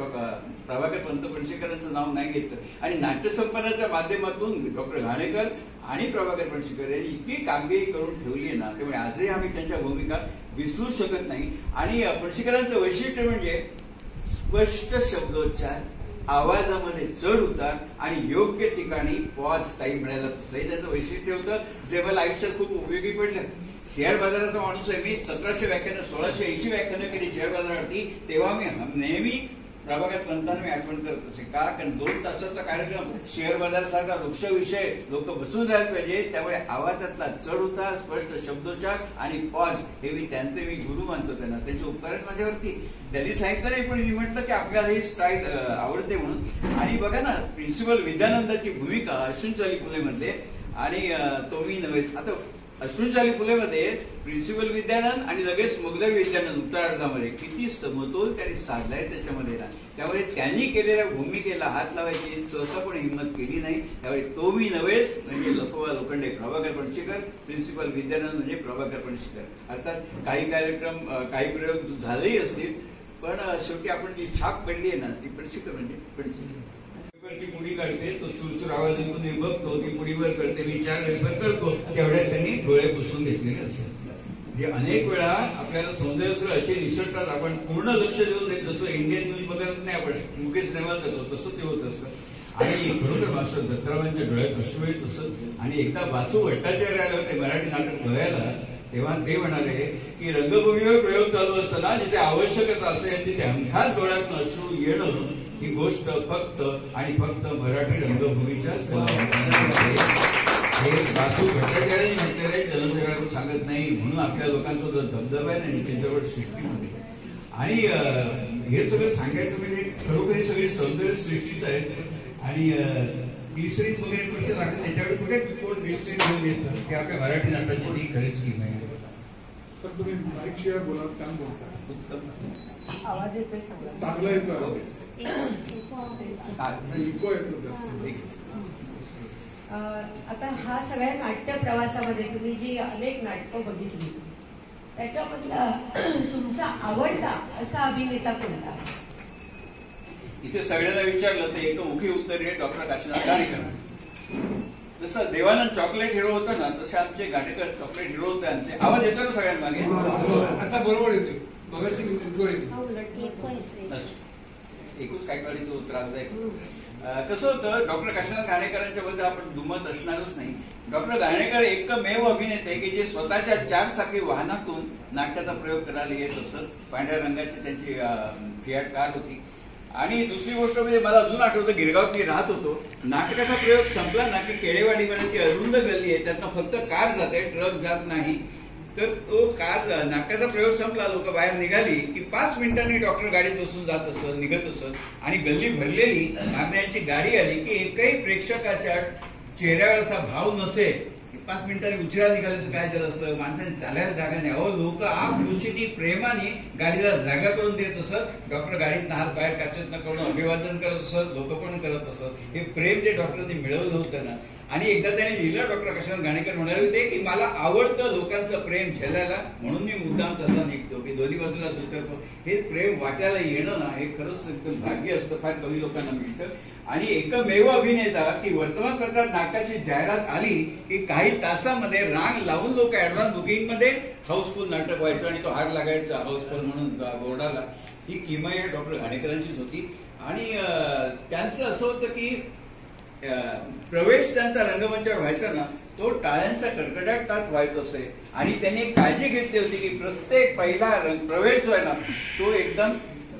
प्रभाकर पंत पणशीकरांचं नाव नाही घेतलं. आणि नाट्यसंपन्नाच्या माध्यमातून डॉक्टर घाणेकर आणि प्रभाकर पणशीकर यांनी इतकी कामगिरी करून ठेवली आहे ना, त्यामुळे आजही आम्ही त्यांच्या भूमिका विसरू शकत नाही. आणि पणशीकरांचं वैशिष्ट्य म्हणजे स्पष्ट शब्दोच्चार, आवाजामध्ये चढ उतार आणि योग्य ठिकाणी पॉज स्थायी मिळायला, तसंही त्याचं वैशिष्ट्य होतं जे मला आयुष्यात खूप उपयोगी पडलं. शेअर बाजाराचा माणूस आहे मी. 1700 व्याख्यानं 1680 व्याख्यानं केली शेअर बाजारावरती. तेव्हा मी नेहमी प्रभाकर पंतांना मी आठवण करत असे. का? कारण 2 तासाचा कार्यक्रम, शेअर बाजारासारखा वृक्ष विषय, लोक बसून राहायला पाहिजे. त्यामुळे आवाजातला चढ उतार, स्पष्ट शब्दोच्चार आणि पॉज हे मी त्यांचे मी गुरु मानतो. त्यांना त्यांचे उपकार आहेत माझ्यावरती. त्यांनी सांगितलं नाही पण मी म्हटलं की आपल्याला ही स्टाईल आवडते म्हणून. आणि बघा ना, प्रिन्सिपल विद्यानंदाची भूमिका अश्विनचाली फुलेमध्ये आणि तोमी नवेच. आता अश्विनचाली फुलेमध्ये प्रिन्सिपल विद्यानंद आणि लगेच मोगलाई विद्यानंद उत्तरार्धामध्ये किती समतोल त्यांनी साधलाय त्याच्यामध्ये ना. त्यामुळे त्यांनी केलेल्या भूमिकेला हात लावायची सहसा कोणी हिंमत केली नाही. त्यामुळे तोमी नवेच म्हणजे लफोबा लोखंडे प्रभाकर पणशीकर, प्रिन्सिपल विद्यानंद म्हणजे प्रभाकर पणशीकर. अर्थात काही कार्यक्रम, काही प्रयोग झालेही असतील पण शेवटी आपण जी छाप पडली आहे ना ती पणशीकर म्हणजे पणशीकर. ची पुडी काढते, तो चुरचुर आवाज ऐकून बघतो, ती पुडीवर करते, विचार करतो, तेवढ्यात त्यांनी डोळे पुसून घेतलेले असतात. म्हणजे अनेक वेळा आपल्याला सौंदर्यस्त्र असे निसटतात, आपण पूर्ण लक्ष देऊन देत. जसं इंडियन न्यूज बघत नाही आपण, मुकेश नेवाल करतो तसं ते होत असतं. आणि खरोखर मास्टर दत्तरावांच्या डोळ्यात अश्रू येत असत. आणि एकदा बासू भट्टाचार्य आले होते मराठी नाटक बघायला, तेव्हा ते म्हणाले की रंगभूमीवर प्रयोग चालू असताना जिथे आवश्यकच असेल तिथे हमखास डोळ्यातून अश्रू येणं ही गोष्ट फक्त आणि फक्त मराठी रंगभूमीच्याच हे बासू भट्टाचार्यांनी म्हटलेलं आहे, जनसगळ्यांना सांगत नाही. म्हणून आपल्या लोकांचा जो धबधबा आहे ना चित्रपट सृष्टीमध्ये, आणि हे सगळं सांगायचं म्हणजे खरोखर सगळी सौंदर्य सृष्टीच आहे. आणि तिसरी वगैरे प्रश्न दाखल त्याच्यावर कुठे कोण डिस्ट्रिक्ट घेऊन येतं की आपल्या मराठी नाटकाची ती खरीच की नाही. सर तुम्ही माईक शिवाय बोला, छान बोलता. आवाज येतोय चांगला येतो आवाज. इको येतो जास्त. आता हा सगळ्या नाट्य प्रवासामध्ये तुम्ही जी अनेक नाटकं बघितली त्याच्यामधला तुमचा आवडता असा अभिनेता कोणता? इथे सगळ्यांना विचारलं तर एकमुखी उत्तर आहे डॉक्टर काशीनाथ घाणेकर. जसं देवानंद चॉकलेट हिरो होतं ना तसे आमचे घाणेकर चॉकलेट हिरो होते. आमचे आवाज येतो ना सगळ्यांमागे? आता बरोबर येते. मगाशी इको येते. एकूच काय काळी तो त्रासदायक. कसं होतं डॉक्टर काशीनाथ घाणेकरांच्या बद्दल आपण दुमत असणारच नाही. डॉक्टर घाणेकर एकमेव अभिनेते की जे स्वतःच्या 4 चाकी वाहनातून नाटकाचा प्रयोग करायला येत असत. पांढऱ्या रंगाची त्यांची फियाट कार होती. आणि दुसरी गोष्ट म्हणजे मला अजून आठवतं गिरगावात मी राहत होतो. नाटकाचा प्रयोग संपला ना की केळेवाडीपर्यंत अरुंद गल्ली आहे, त्यातनं फक्त कार जाते, ट्रक जात नाही. तर तो कार नाटकाचा प्रयोग संपला, लोक बाहेर निघाली की 5 मिनिटांनी डॉक्टर गाडीत बसून जात असत, निघत असत. आणि गल्ली भरलेली. मागण्यांची गाडी आली की एकही प्रेक्षकाच्या चेहऱ्यावर असा भाव नसे की 5 मिनिटांनी उशिरा निघाल्याचं काय झालं असं. माणसाने चालायला जागा नाही. अहो लोक खुशीने प्रेमाने गाडीला जागा करून देत असत. डॉक्टर गाडीत हात बाहेर काचेत न करून अभिवादन करत असत, लोक पण करत असत. हे प्रेम जे डॉक्टरांनी मिळवलं होतं ना. आणि एकदा त्यांनी लिहिलं डॉक्टर काशीनाथ घाणेकर म्हणाले होते की मला आवडतं लोकांचं प्रेम झेलायला, म्हणून मी मुद्दाम तसा निघतो की दोन्ही बाजूला उतरतो. हे प्रेम वाटायला येणं ना हे खरंच एकदम भाग्य असतं, फार कमी लोकांना मिळतं. आणि एकमेव अभिनेता की वर्तमानपत्रात नाटकाची जाहिरात आली की काही तासामध्ये रांग लावून लोक ऍडव्हान्स बुकिंग मध्ये हाऊसफुल नाटक व्हायचं आणि तो हार लागायचा हाऊसफुल म्हणून बोर्डाला. ही किमया डॉक्टर घाणेकरांचीच होती. आणि त्यांचं असं होतं की प्रवेश त्यांचा रंगमंचावर व्हायचा ना तो टाळ्यांच्या कडकडाटात व्हायत असे. आणि त्यांनी एक काळजी घेतली होती की प्रत्येक पहिला प्रवेश जो आहे ना तो एकदम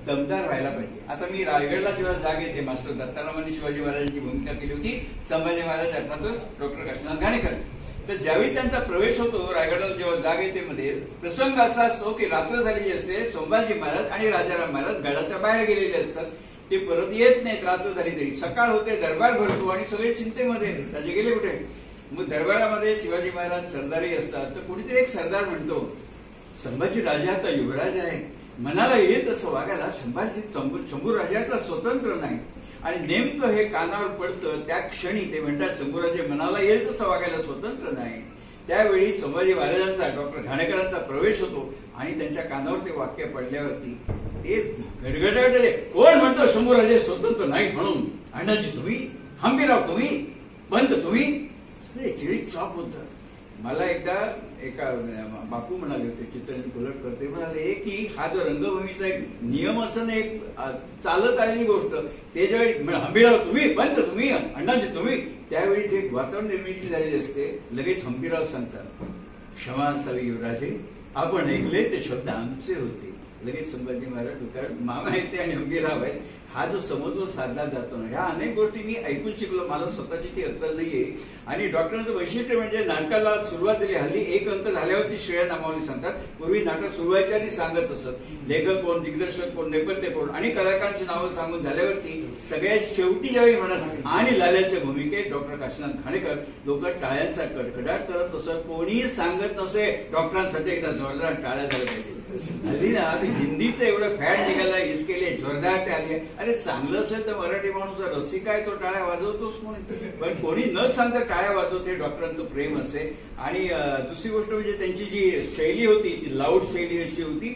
दमदार व्हायला पाहिजे. आता मी रायगडला जेव्हा जाग येते मास्टर दत्तारामांनी शिवाजी महाराजांची भूमिका केली होती, संभाजी महाराज अर्थातच डॉक्टर काशीनाथ घाणेकर. तर ज्यावेळी त्यांचा प्रवेश होतो रायगडला जेव्हा जाग येते मध्ये प्रसंग असा असतो की रात्र झालेली असते, संभाजी महाराज आणि राजाराम महाराज गडाच्या बाहेर गेलेले असतात. ते परत येत नाहीत रात्र झाली तरी. सकाळ होते, दरबार भरतो आणि सगळे चिंतेमध्ये, राजे गेले कुठे. मग दरबारामध्ये शिवाजी महाराज सरदारही असतात. तर कुणीतरी एक सरदार म्हणतो संभाजी राजा आता युवराज आहे, मनाला येत असं वागायला संभाजी शंभूराजे आता स्वतंत्र नाही. आणि नेमकं हे कानावर पडतं त्या क्षणी ते म्हणतात शंभूराजे मनाला येईल तसं वागायला स्वतंत्र नाही. त्यावेळी संभाजी महाराजांचा डॉक्टर घाणेकरांचा प्रवेश होतो आणि त्यांच्या कानावर ते वाक्य पडल्यावरती ते गडगडाटले. कोण म्हणतो शंभूराजे स्वतंत्र नाही म्हणून? अण्णाजी तुम्ही, हंबीराव तुम्ही, पंत तुम्ही, सगळे चिडीत चॉप होतं. मला एकदा एका बापू म्हणाले होते चित्रनी उलट करते म्हणाले की हा जो रंगभूमीचा एक नियम असं एक चालत आलेली गोष्ट ते ज्यावेळी हंबीराव तुम्ही, पंत तुम्ही, अण्णाजी तुम्ही, त्यावेळी जे वातावरण निर्मिती झालेली असते लगेच हंबीराव सांगतात क्षमा असावी युवराजे, आपण ऐकले ते शब्द आमचे होते. लगेच संभाजी महाराज कारण मामा आहेत ते आणि हंबीराव आहेत. हा जो समतोल साधला जातो ना ह्या अनेक गोष्टी मी ऐकून शिकलो. मला स्वतःची ती अक्कल नाहीये. आणि डॉक्टरांचं वैशिष्ट्य म्हणजे नाटकाला सुरुवात झाली. हल्ली एक अंक झाल्यावरती श्रेय नामावली सांगतात. पूर्वी नाटक सुरू व्हायच्या आधी सांगत असत लेखक कोण, दिग्दर्शक कोण, नेपथ्य कोण आणि कलाकारांची नावं सांगून झाल्यावरती सगळ्यात शेवटी ज्यावेळी म्हणत आणि लाल्याच्या भूमिकेत डॉक्टर काशीनाथ घाणेकर लोक टाळ्यांचा कडकडाट करत असत. कोणीही सांगत नसे डॉक्टरांसाठी एकदा जोरदार टाळ्या झाल्या पाहिजे. हल्ली ना हिंदीचं एवढं फॅड निघाला इसकेले जोरदार टाळ्या. अरे चांगलं असेल तर मराठी माणूस रसिक आहे तो टाळ्या वाजवतोच कोणी, पण कोणी न सांगता टाळ्या वाजवते. डॉक्टरांचं प्रेम असे. आणि दुसरी गोष्ट म्हणजे त्यांची जी शैली होती ती लाऊड शैली अशी होती.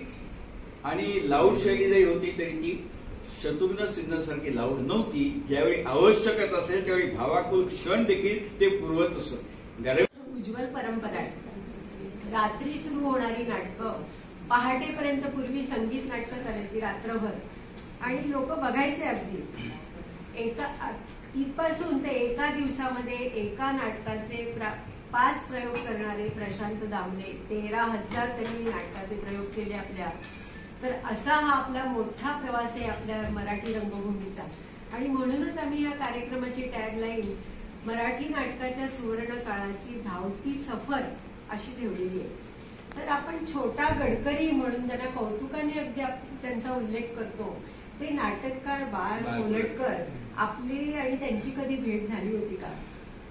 आणि लाऊड शैली जरी होती तरी ती शत्रुघ्न सिन्हासारखी लाऊड नव्हती. ज्यावेळी आवश्यकता असेल त्यावेळी भावाकुल क्षण देखील ते पुरवत असत. उज्ज्वल परंपरा, रात्री सुरू होणारी नाटकं, पहाटेपर्यंत पूर्वी संगीत नाटकं चालायची रात्रभर आणि लोक बघायचे अगदी. तिथपासून ते एका दिवसामध्ये एका नाटकाचे 5 प्रयोग करणारे प्रशांत दामले, 13,000 त्यांनी नाटकाचे प्रयोग केले आपल्या. तर असा हा आपला मोठा प्रवास आहे आपल्या मराठी रंगभूमीचा. आणि म्हणूनच आम्ही या कार्यक्रमाची टॅगलाईन मराठी नाटकाच्या सुवर्ण काळाची धावती सफर अशी ठेवलेली आहे. तर आपण छोटा गडकरी म्हणून ज्यांना कौतुकाने अगदी त्यांचा उल्लेख करतो ते नाटककार बाळ कोलटकर, आपली आणि त्यांची कधी भेट झाली होती का?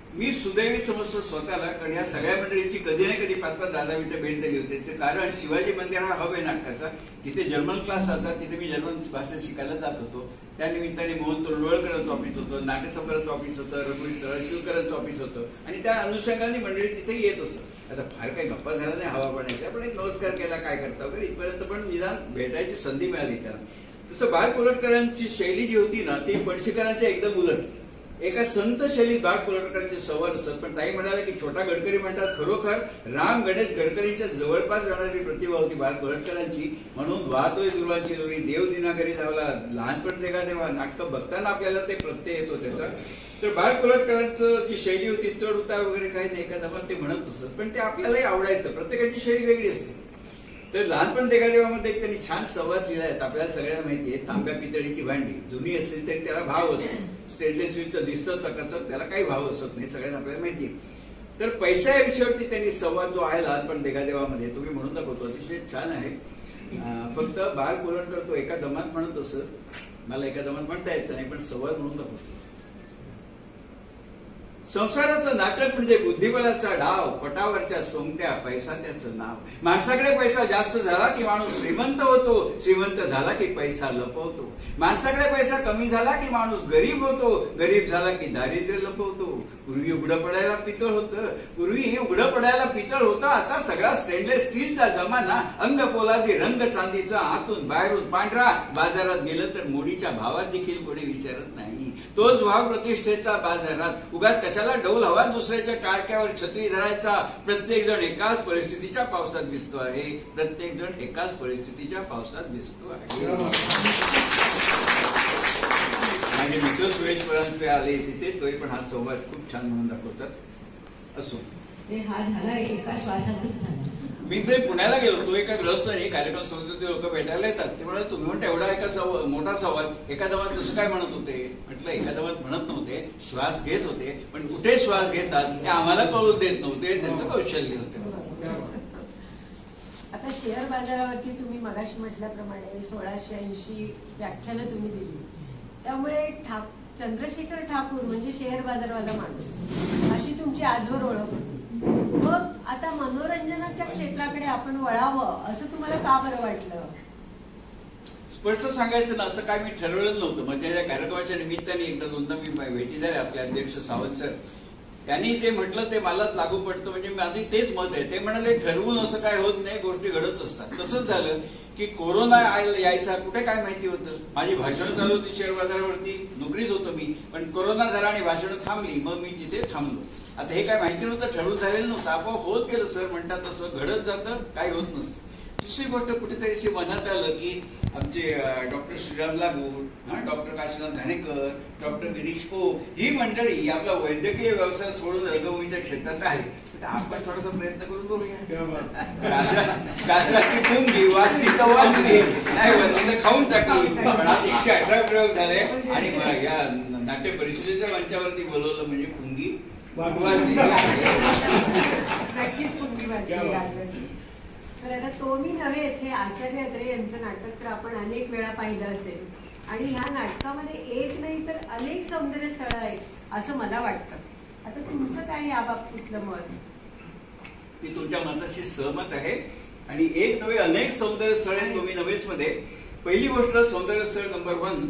मी सुदैवी समजतो स्वतःला, कारण या सगळ्या मंडळींची कधी ना कधी 5-5, 10-10 मिनिटं भेट दिली होती. त्याचं कारण शिवाजी मंदिर हा हब आहे नाटकाचा. तिथे जर्मन क्लास जातात, तिथे मी जर्मन भाषा शिकायला जात होतो. त्या निमित्ताने मोहन तोंडवळकरांचं ऑफिस होतं, नाट्यसंभाराचं ऑफिस होतं, रघुवीर तळशिवकरांचं ऑफिस होतं आणि त्या अनुषंगाने मंडळी तिथे येत असत. आता फार काही गप्पा झाला नाही हवा पाण्याच्या, पण एक नमस्कार केला, काय करता वगैरे इथपर्यंत पण निदान भेटायची संधी मिळाली त्यांना. तसं बाळ कोलटकरांची शैली जी होती ना ती पणशीकरांच्या एकदम उलट. एका संत शैलीत बाळ कोलटकरांचे संवाद असत. पण ताई म्हणाले की छोटा गडकरी म्हणतात, खरोखर राम गणेश गडकरींच्या जवळपास जाणारी प्रतिभा होती बाळ कोलटकरांची. म्हणून वाहतोय दुर्वांची दोरी, देव दिनाकरी धावला, लहानपण देगा देवा नाटकं बघताना आपल्याला ते प्रत्यय येतो त्याचा. तर बाळ कोलटकरांचं जी शैली होती चढ उतार वगैरे काही नाही, एखादा ते म्हणत असत, पण ते आपल्यालाही आवडायचं. प्रत्येकाची शैली वेगळी असते. तर लहानपण देगादेवामध्ये एक त्यांनी छान संवाद लिहिला आहे. आपल्याला सगळ्यांना माहिती आहे, तांब्या पितळीची भांडी जुनी असेल तरी त्याला भाव असतो. स्टेनलेस स्टीलचं दिसतं चकाचक, त्याला काही भाव असत नाही, सगळ्यांना आपल्याला माहिती आहे. तर पैसा या विषयावरती त्यांनी संवाद जो आहे लहानपण देगादेवामध्ये तुम्ही म्हणून दाखवतो, अतिशय छान आहे. फक्त बाळ कोलटकर तो एका दमात म्हणत असत, मला एका दमात म्हणता येतं नाही, पण संवाद म्हणून दाखवतो. संसाराचं नाटक म्हणजे बुद्धिबळाचा डाव, पटावरच्या सोंगट्या, पैसा त्याचं नाव. माणसाकडे पैसा जास्त झाला की माणूस श्रीमंत होतो, श्रीमंत झाला की पैसा लपवतो. माणसाकडे पैसा कमी झाला की माणूस गरीब होतो, गरीब झाला की दारिद्र्य लपवतो. पूर्वी उघडं पडायला पितळ होतं, आता सगळा स्टेनलेस स्टीलचा जमाना. अंग पोलादी, रंग चांदीचा, आतून बाहेरून पांढरा. बाजारात गेलं तर मोडीच्या भावात देखील कोणी विचारत नाही. तोच भाव प्रतिष्ठेचा बाजारात. उगाच कशाला डौल हवा दुसऱ्याच्या टाळक्यावर छत्री धरायचा. प्रत्येक जण एकाच परिस्थितीच्या पावसात भिजतो आहे, प्रत्येक जण एकाच परिस्थितीच्या पावसात भिजतो आहे. माझे मित्र सुरेश परांजपे आले तिथे, तोही पण हा संवाद खूप छान म्हणून दाखवतात. असो, हा झाला एका श्वासातच झाला. मी पुण्याला गेलो, तो एका ग्रहस्थानी कार्यक्रम संस्थेचे लोक भेटायला येतात. ते म्हणाले तुम्ही म्हणता एवढा एका मोठा सवाल एका दमात कसं काय म्हणत होते. म्हटलं एका दमात म्हणत नव्हते, श्वास घेत होते, पण कुठे श्वास घेतात ते आम्हाला कळू देत नव्हते, त्यांचं कौशल्य होतं. आता शेअर बाजारावरती तुम्ही मगाशी म्हटल्याप्रमाणे 1680 व्याख्यानं तुम्ही दिली. त्यामुळे चंद्रशेखर ठाकूर म्हणजे शेअर बाजारवाला माणूस अशी तुमची आजवर ओळख होती. मग आता मनोरंजनाच्या क्षेत्राकडे आपण वळावं असं तुम्हाला का बरं वाटलं? स्पष्ट सांगायचं ना, असं काय मी ठरवलं नव्हतं. म्हणजे त्या कार्यक्रमाच्या निमित्ताने एकदा दोनदा मी भेटी झाल्या आपले अध्यक्ष सावंत सर. त्यांनी जे म्हटलं ते मलाच लागू पडतं, म्हणजे माझी तेच मत आहे. ते म्हणाले ठरवून असं काय होत नाही, गोष्टी घडत असतात. तसंच झालं की कोरोना यायचा कुठे काय माहिती होतं. माझी भाषणं चालू होती शेअर बाजारावरती, नोकरीत होतो मी, पण कोरोना झाला आणि भाषणं थांबली, मग मी तिथे थांबलो. आता हे काय माहिती नव्हतं, ठरवून झालेलं नव्हतं, आपोआप होत गेलं. सर म्हणतात तसं घडत जातं, काही होत नसतं. दुसरी गोष्ट कुठेतरी अशी मनात आलं की आमचे डॉक्टर श्रीराम लागू, डॉक्टर काशीनाथ घाणेकर, डॉक्टर गिरीश कोप ही मंडळी आपला वैद्यकीय व्यवसाय सोडून रंगभूमीच्या क्षेत्रात आहे. आपण थोडासा प्रयत्न करून बघूया. गाजराची पुंगी वाजली तर वाजली, नाही वाजली खाऊन टाकली. पण आज 118 प्रयोग झाले आणि या नाट्य परिषदेच्या मंचावरती बोलवलं म्हणजे पुंगी वाजली. नक्कीच पुंगी वाजली. तर आता तो मी नव्हेच, हे आचार्य अत्रे यांचं नाटक तर आपण अनेक वेळा पाहिलं असेल. आणि ह्या नाटकामध्ये एक नाही तर अनेक सौंदर्य स्थळं आहेत असं मला वाटतं. आता तुमचं काय या बाबतीतलं मत? मी तुमच्या मताशी सहमत आहे. आणि एक नव्हे अनेक सौंदर्य स्थळ आहेत तुम्ही नव्हेच मध्ये. पहिली गोष्ट सौंदर्य स्थळ नंबर 1,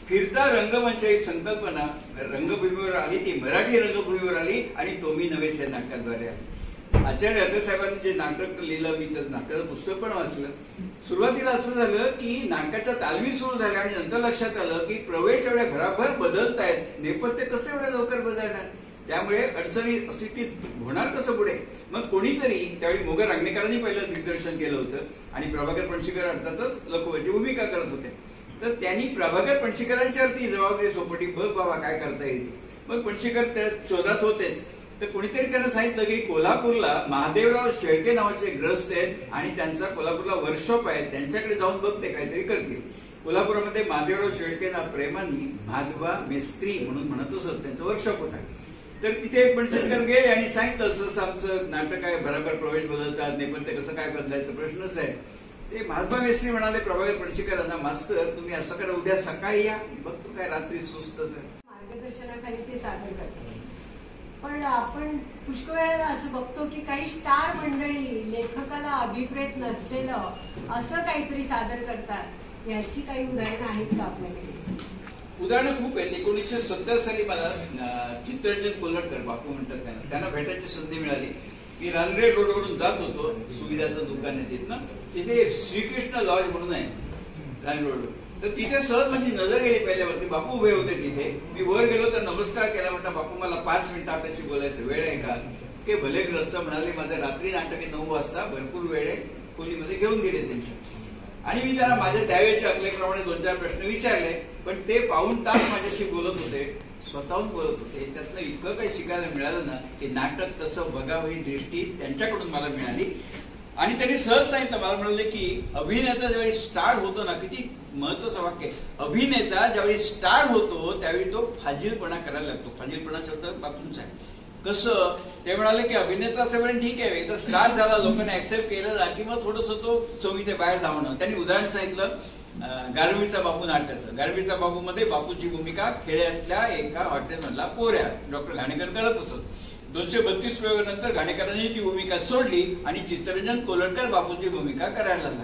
फिरता रंगमंच ही संकल्पना रंगभूमीवर आली, ती मराठी रंगभूमीवर आली आणि तुम्ही नव्हेच या नाटकाद्वारे आली. आचार्य अत्रे साहेबांनी जे नाटक लिहिलं, मी तर नाटकाचं पुस्तक पण वाचलं. सुरुवातीला असं झालं की नाटकाच्या तालमी सुरू झाल्या आणि नंतर लक्षात आलं की प्रवेश एवढ्या भराभर बदलतायत, नेपथ्य कसं एवढ्या लवकर बदलणार. त्यामुळे अडचणी अशी की होणार कसं पुढे. मग कोणीतरी त्यावेळी मोगर रांगणेकरांनी पहिलं दिग्दर्शन केलं होतं आणि प्रभाकर पणशीकर अर्थातच लखोबाची भूमिका करत होते. तर त्यांनी प्रभाकर पणशीकरांच्यावरती जबाबदारी सोपवली, बघ बाबा काय करता येते. मग पणशीकर त्या शोधात होतेच. तर कोणीतरी त्यांना सांगितलं की कोल्हापूरला महादेवराव शेळके नावाचे ग्रस्त आहेत आणि त्यांचा कोल्हापूरला वर्कशॉप आहे, त्यांच्याकडे जाऊन बघ, ते काहीतरी करतील. कोल्हापुरामध्ये महादेवराव शेळकेंना प्रेमाने माधवा मेस्त्री म्हणून म्हणत असत, त्यांचं वर्कशॉप होता. तर तिथे पणशीकर गेले आणि सांगितलं असं आमचं नाटक आहे, बरोबर प्रवेश बदलतात, नेपथ्य कसं काय बदलायचं प्रश्नच आहे. ते महात्मा मेस्त्री म्हणाले प्रभाकर पणशीकरांना, मास्तर तुम्ही असं करा, उद्या सकाळी या, बघतो काय रात्री सुस्त तर. मार्गदर्शनाखाली ते सादर करतात. पण आपण पुष्कळ वेळेला असं बघतो की काही स्टार मंडळी लेखकाला अभिप्रेत नसलेलं असं काहीतरी सादर करतात. याची काही उदाहरणं आहेत का आपल्याकडे? उदाहरणं खूप आहेत. 1970 साली मला चित्तरंजन कोल्हटकर, बापू म्हणतात त्यांना भेटायची संधी मिळाली. मी रानडे रोडवरून जात होतो, सुविधाचं दुकान आहे तिथनं. तिथे श्रीकृष्ण लॉज म्हणून आहे रान रोड. तर तिथे सहज माझी नजर गेली पहिल्यावरती. बापू उभे होते तिथे. मी वर गेलो तर नमस्कार केला. म्हटलं बापू मला 5 मिनिटं आपल्याशी बोलायचं वेळ आहे का? ते भले ग्रस्त म्हणाले माझं रात्री नाटक आहे 9 वाजता, भरपूर वेळ आहे. खोलीमध्ये घेऊन गेले त्यांच्या. आणि मी त्यांना माझ्या त्यावेळेच्या अकलेप्रमाणे 2-4 प्रश्न विचारले. पण ते पाऊण तास माझ्याशी बोलत होते, स्वतःहून बोलत होते. त्यातनं इतकं काही शिकायला मिळालं ना की नाटक कसं बघावं ही दृष्टी त्यांच्याकडून मला मिळाली. आणि त्यांनी सहज सांगितलं, मला म्हणाले की अभिनेता ज्यावेळी स्टार होतो ना, किती महत्वाचं वाक्य, अभिनेता ज्यावेळी स्टार होतो त्यावेळी तो फाजीलपणा करायला लागतो. फाजीलपणा शब्द बापूंचा आहे. कसं? ते म्हणाले की अभिनेता असेपर्यंत ठीक आहे, तर स्टार झाला, लोकांनी ऍक्सेप्ट केलं ना की मग थोडंसं तो चवीते बाहेर धावणं. त्यांनी उदाहरण सांगितलं गारवीचा बापू नाटकाचं. गारवीचा बापू मध्ये बापूची भूमिका खेड्यातल्या एका हॉटेलमधला पोऱ्या डॉक्टर घाणेकर करत असत. 232 नंतर घाणेकरांनी ती भूमिका सोडली आणि चित्तरंजन कोल्हटकर बापूची भूमिका करायला लागला.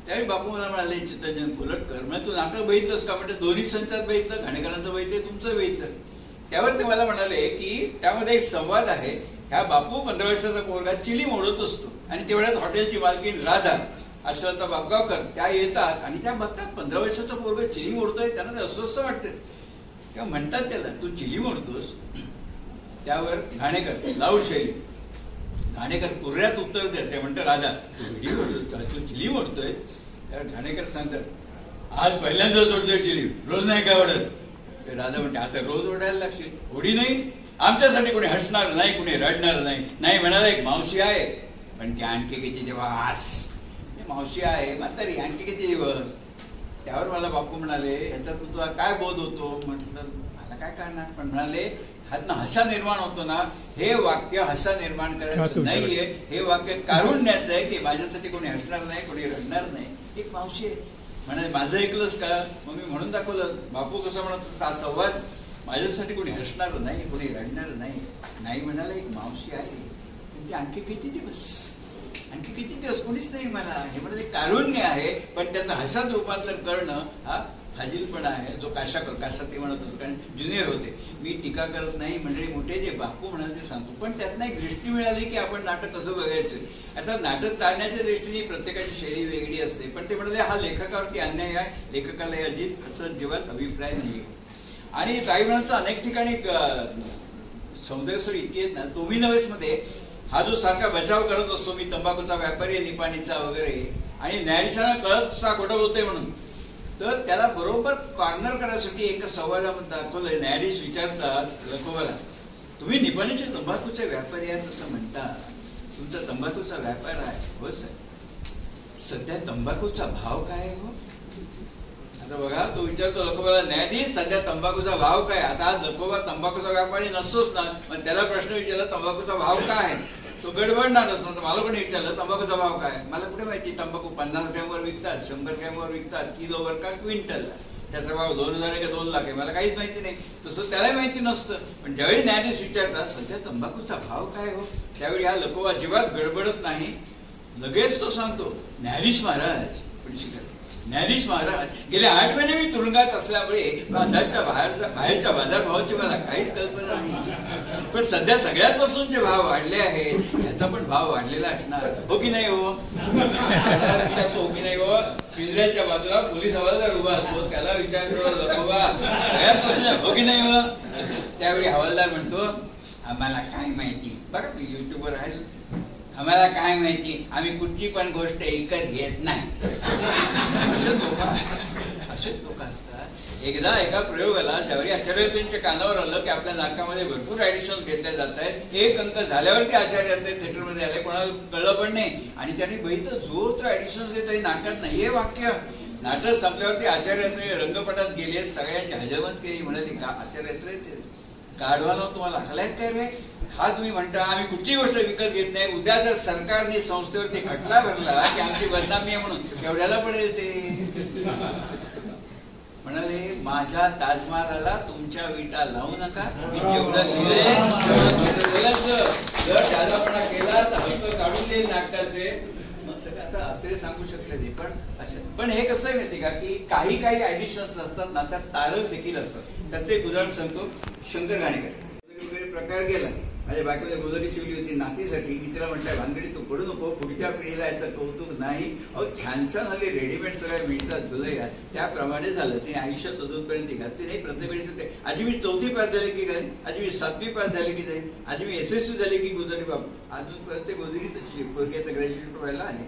त्यावेळी बापू मला म्हणाले, चित्तरंजन कोल्हटकर म्हणजे तू नाटक बघितलंस का? म्हणजे दोन्ही संचात बघितलं, घाणेकरांचं बघितलं, तुमचं बघितलं. त्यावर ते मला म्हणाले की त्यामध्ये एक संवाद आहे. ह्या बापू 15 वर्षाचा पोरगा चिली मोडत असतो आणि तेवढ्यात हॉटेलची मालकीण राधा आश्रता बापगावकर त्या येतात आणि त्या बघतात 15 वर्षाचा पोरगा चिली मोडतोय. त्यांना अस्वस्थ वाटतं. तेव्हा म्हणतात त्याला, तू चिली मोडतोस? त्यावर घाणेकर लाऊड शैली, घाणेकर पुऱ्यात उत्तर देत. ते म्हणतात, राधा तू चिली मोडतोय? त्यावर घाणेकर सांगतात, आज पहिल्यांदा जोडतोय चिली, रोज नाही काय ओढत. राधा म्हणते, आता रोज ओढायला लागशील. ओढी नाही, आमच्यासाठी कोणी हसणार नाही, कोणी रडणार नाही. नाही म्हणाला, एक मावशी आहे पण ती आणखी किती दिवस, मावशी आहे म्हातारी, आणखी किती दिवस. त्यावर मला बापू म्हणाले, ह्याच्यात तुझा काय बोध होतो? म्हटलं मला काय करणार, पण म्हणाले ह्यातनं हसा निर्माण होतो ना, हे वाक्य हसा निर्माण करायचं नाहीये, हे वाक्य काढून आहे की माझ्यासाठी कोणी हसणार नाही, कोणी रडणार नाही. एक मावशी आहे म्हणाले, माझं ऐकलंच का? मग मी म्हणून दाखवलं. बापू कसं म्हणत, हा संवाद, माझ्यासाठी कोणी हसणार नाही, कोणी रडणार नाही. नाही म्हणाले, एक मावशी आहे ती आणखी किती दिवस, आणखी किती दिवस कोणीच नाही मला. हे म्हणजे कारुण्य आहे, पण त्याचं हसात रूपांतर करणं हा फाजीलपणा आहे, जो काशा ते म्हणत असतो. कारण ज्युनियर होते. मी टीका करत नाही, मंडळी मोठे जे बापू म्हणाल ते सांगतो. पण त्यातनं एक दृष्टी मिळाली की आपण नाटक कसं बघायचं. आता नाटक चालण्याच्या दृष्टीने प्रत्येकाची शैली वेगळी असते. पण ते म्हणाले, हा लेखकावरती अन्याय आहे, लेखकाला अजित असं जीवात अभिप्राय नाही. आणि ट्रायब्युनलचं अनेक ठिकाणी सौंदर्यसर इतके आहेत ना. डोमिनोव्स मध्ये हा जो सारखा बचाव करत असतो, मी तंबाखूचा व्यापारी, निपाणीचा वगैरे, आणि न्यायाधीशांना कळत असा खोटं होतोय म्हणून, तर त्याला बरोबर कॉर्नर करण्यासाठी एका संवादामध्ये दाखवलंय. न्यायाधीश विचारतात लखोबाला, तुम्ही निपाणीचे तंबाखूचे व्यापारी आहेत असं म्हणता, तुमचा तंबाखूचा व्यापार आहे? हो सर. सध्या तंबाखूचा भाव काय हो? आता बघा, तो विचारतो लखोबाला, न्यायाधीश सध्या तंबाखूचा भाव काय? आता लखोबा तंबाखूचा व्यापारी नसतोच ना, पण त्याला प्रश्न विचारला, तंबाखूचा भाव काय? तो गडबडणार असं. तर मला पण विचारलं, तंबाखूचा भाव काय? मला कुठे माहिती, तंबाखू 50 ग्रॅमवर विकतात, 100 ग्रॅमवर विकतात, किलोवर का क्विंटलला, त्याचा भाव 2000 आहे का 2 लाख आहे, मला काहीच माहिती नाही. तसं त्यालाही माहिती नसतं. पण ज्यावेळी न्यायाधीश विचारतात, सध्या तंबाखूचा भाव काय हो, त्यावेळी हा लखोबा अजिबात गडबडत नाही, लगेच तो सांगतो, न्यायाधीश महाराज, पण शिकत न्यायाधीश महाराज, गेले 8 महिने मी तुरुंगात असल्यामुळे बाजारच्या बाहेरच्या बाजारभावाची मला काहीच कल्पना नाही. पण सध्या सगळ्यात वस्तूंचे भाव वाढले आहेत, याचा पण भाव वाढलेला असणार, हो की नाही हो? हो की नाही हो? पिंजऱ्याच्या बाजूला पोलीस हवालदार उभा असतो, त्याला विचारतो लखोबा सगळ्यात वस्तू, हो की नाही हो? त्यावेळी हवालदार म्हणतो, आम्हाला काय माहिती, बघा तू युट्यूबवर आहे, आम्हाला काय माहिती, आम्ही कुठची पण गोष्ट विकत घेत नाही. असेच लोक असतात. एकदा एका प्रयोगाला ज्यावेळी आचार्यात्रेंच्या कानावर आलं की आपल्या नाटकामध्ये भरपूर ऍडिशन्स घेतले जात आहेत, 1 अंक झाल्यावरती आचार्यात्रे थिएटरमध्ये आले, कोणाला कळलं पण नाही. आणि त्यांनी बघितलं, जो तो ऍडिशन्स घेत आहे नाटकात नाही, हे वाक्य. नाटक संपल्यावरती आचार्यात्रे रंगपटात गेले, सगळ्यांची हजामत केली. म्हणाली, का आचार्यात्रे गाढवानं तुम्हाला हकलायत काय रे? हा तुम्ही म्हणता आम्ही कुठची गोष्ट विकत घेत नाही, उद्या जर सरकारने संस्थेवरती खटला भरला की आमची बदनामी आहे म्हणून, केवढ्याला पडेल ते? म्हणाले माझ्या ताजमहालाला तुमच्या विटा लावू नका. मी जेवढं लिहिलंय तेवढं बोलायचं. जर त्यालापणा केला तर हक्क काढून देईल नाटकाचे. मग सगळं आता अत्रे सांगू शकले नाही. पण हे कसं आहे माहिती का की काही काही ऍडिशन्स असतात ना, त्यात तारक देखील असतात. त्याचं एक उदाहरण सांगतो. शंकर घाणेकर वगैरे प्रकार गेला. माझ्या बायकोने गोदरी शिवली होती नातीसाठी. मी तिला म्हटलं भानगडी तू पडू नको, पुढच्या पिढीला याचं कौतुक नाही. अहो छान छान हल्ली रेडीमेड सगळ्या मिळतात जुलया. त्याप्रमाणे झालं. तिने आयुष्यात अजूनपर्यंत घातली नाही. प्रत्येक वेळेस ते आजी मी 4थी पास झाले की काय, आजी मी 7वी पास झाले की जाईल, आजी मी SSC झाले की गोदरी बाबू. अजूनपर्यंत गोदरी तशी पोरगी आता ग्रॅज्युएट व्हायला आहे.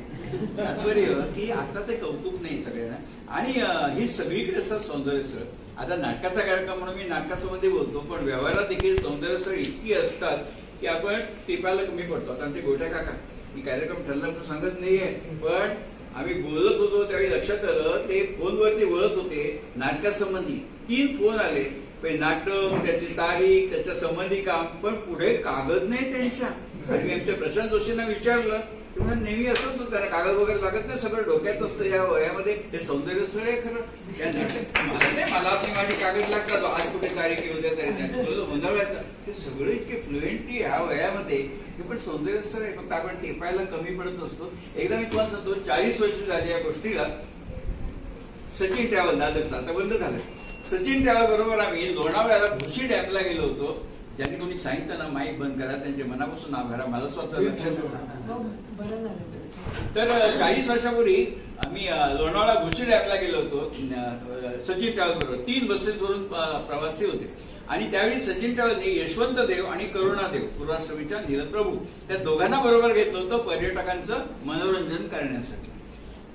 तात्पर्य की आता ते कौतुक नाही सगळ्यांना. आणि ही सगळीकडे असतात सौंदर्य स्थळ. आता नाटकाचा कार्यक्रम म्हणून मी नाटकासंबंधी बोलतो, पण व्यवहारात देखील सौंदर्य स्थळ इतकी असतात की आपण टिपायला कमी पडतो. आता आमचे गोट्या काका, मी कार्यक्रम ठरला म्हणून सांगत नाहीये, पण आम्ही बोलत होतो त्यावेळी लक्षात आलं ते फोनवरती बोलत होते नाटकासंबंधी. 3 फोन आले. नाटक, त्याची तारीख, त्याच्या संबंधी काम, पण पुढे कागद नाही त्यांच्या. आणि मी आमच्या प्रशांत जोशींना विचारलं, तेव्हा नेहमी असंच होतं, कागद वगैरे लागत नाही, सगळं डोक्यात असतं या वयामध्ये. हे सौंदर्य स्थळ आहे खरं. त्या नाटक मला नाही, मला माझी कागद लागतात, आज कुठे तारीख आहे, उद्या तारीख गोंधळायचं. ते सगळं इतके फ्लुएंटली ह्या वयामध्ये हे पण सौंदर्य स्थळ आहे. फक्त आपण टिपायला कमी पडत असतो. एकदा मी तुम्हाला सांगतो, 40 वर्ष झाली या गोष्टीला. सचिन ट्रॅव्हल दादरचा आता बंद झालं. सचिन ट्रॅव्हल बरोबर आम्ही लोणावळ्याला भुशी डॅमला गेलो होतो. ज्यांनी कोणी सांगितलं ना माईक बंद करा त्यांचे मनापासून आभार. मला स्वतः लक्षात तर 40 वर्षापूर्वी आम्ही लोणावळा भुशी डॅमला गेलो होतो सचिन ट्रॅव्हल बरोबर. 3 बसेसवरून प्रवासी होते. आणि त्यावेळी सचिन ट्रॅव्हलनी यशवंत देव आणि करुणादेव पूर्वाश्रमीच्या नीलप्रभू त्या दोघांना बरोबर घेतलं होतं पर्यटकांचं मनोरंजन करण्यासाठी.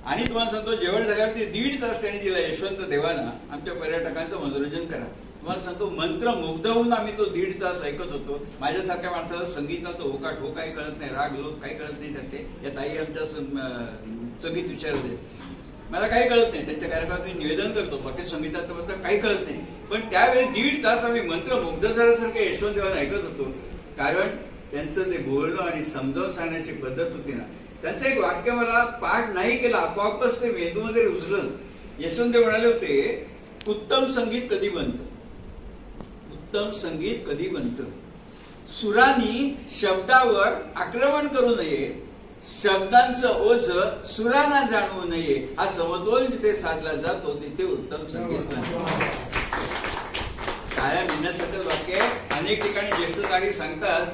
आणि तुम्हाला सांगतो जेवण झाल्यावरती 1.5 तास त्यांनी दिला यशवंत देवांना आमच्या पर्यटकांचं मनोरंजन करा. तुम्हाला सांगतो मंत्रमुग्ध होऊन आम्ही तो 1.5 तास ऐकत होतो. माझ्यासारख्या माणसाला संगीताचं होकाट हो काही कळत नाही, राग लोक काही कळत नाही. त्याते या ताई आमच्या संगीत विचारते, मला काही कळत नाही. त्यांच्या कार्यक्रमात मी निवेदन करतो, बाकी संगीताबद्दल काही कळत नाही. पण त्यावेळी 1.5 तास आम्ही मंत्रमुग्ध झाल्यासारखं यशवंत देवांना ऐकत होतो. कारण त्यांचं ते बोलणं आणि समजावून सांगण्याची पद्धत होती ना. त्यांचं एक वाक्य मला पाठ नाही केलं, आपोआपच ते मेंदूमध्ये रुजलं. यशवंत देव म्हणाले होते, उत्तम संगीत कधी बनतं, उत्तम संगीत कधी बनतं, सुरांनी शब्दावर आक्रमण करू नये, शब्दांचं ओझ सुरांना जाणवू नये. हा समतोल जिथे साधला जातो तिथे उत्तम संगीत बनतं. काळ्या मिळण्यासारखं वाक्य अनेक ठिकाणी ज्येष्ठ नागरिक सांगतात.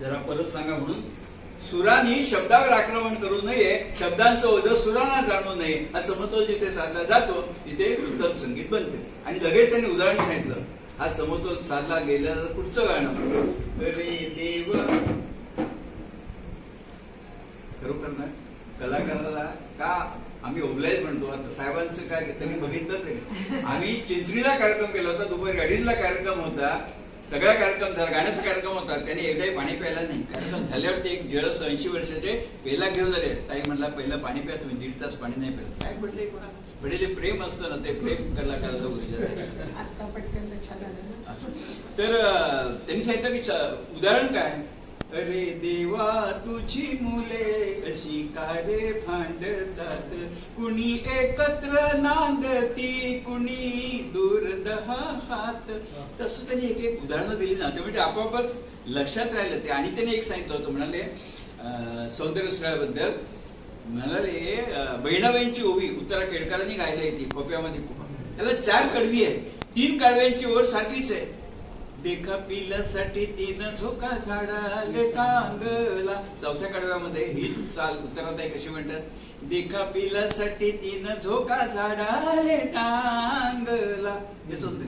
जरा परत सांगा म्हणून, सुरांनी शब्दावर आक्रमण करू नये, शब्दांचं ओझं सुरांना जाणू नये. हा समतोल जिथे साधला जातो तिथे उत्तम संगीत बनते. आणि लगेच त्यांनी उदाहरण सांगितलं, हा समतोल साधला गेला तर पुढचं गाणं रे देव. खरोखर ना कलाकाराला का आम्ही ओबलाईज म्हणतो. आता साहेबांचं काय त्यांनी बघितलं तरी. आम्ही चिंचणीला कार्यक्रम केला होता, दुपारी 2:30ला कार्यक्रम होता. सगळा कार्यक्रम झाला, गाण्याचा कार्यक्रम होता. त्याने एकदाही पाणी प्यायला नाही. कार्यक्रम झाल्यावरती एक जळस 80 वर्षाचे पेला घेऊन आले. ताई म्हणला पहिलं पाणी प्या तुम्ही, 1.5 तास पाणी नाही प्यायला. काय पडले कोणा म्हणजे ते प्रेम असतं ना, ते प्रेम कलाकाराला तर त्यांनी सांगितलं की उदाहरण काय, अरे देवा तुझी मुले अशी कारे भांडतात, कुणी एकत्र नांदती कुणी दूर 10 हात. तसं त्यांनी एक एक उदाहरणं दिली ना, म्हणजे आपोआपच लक्षात राहिलं ते. आणि त्यांनी एक सांगितलं होतं, म्हणाले सौंदर्य स्थळाबद्दल म्हणाले, बहिणाबाईंची ओवी उत्तरा केळकरांनी गायला येते खोप्यामध्ये. त्याला 4 कडवी आहे, 3 कडव्यांची ओळ सारखीच आहे. देखा पिल्यासाठी 3 झोका झाडाले टांगला. 4थ्या कडव्यामध्ये ही चाल उत्तराताई कशी म्हणतात, देखा पिल्यासाठी 3 झोका झाडाले टांगला. यशवंत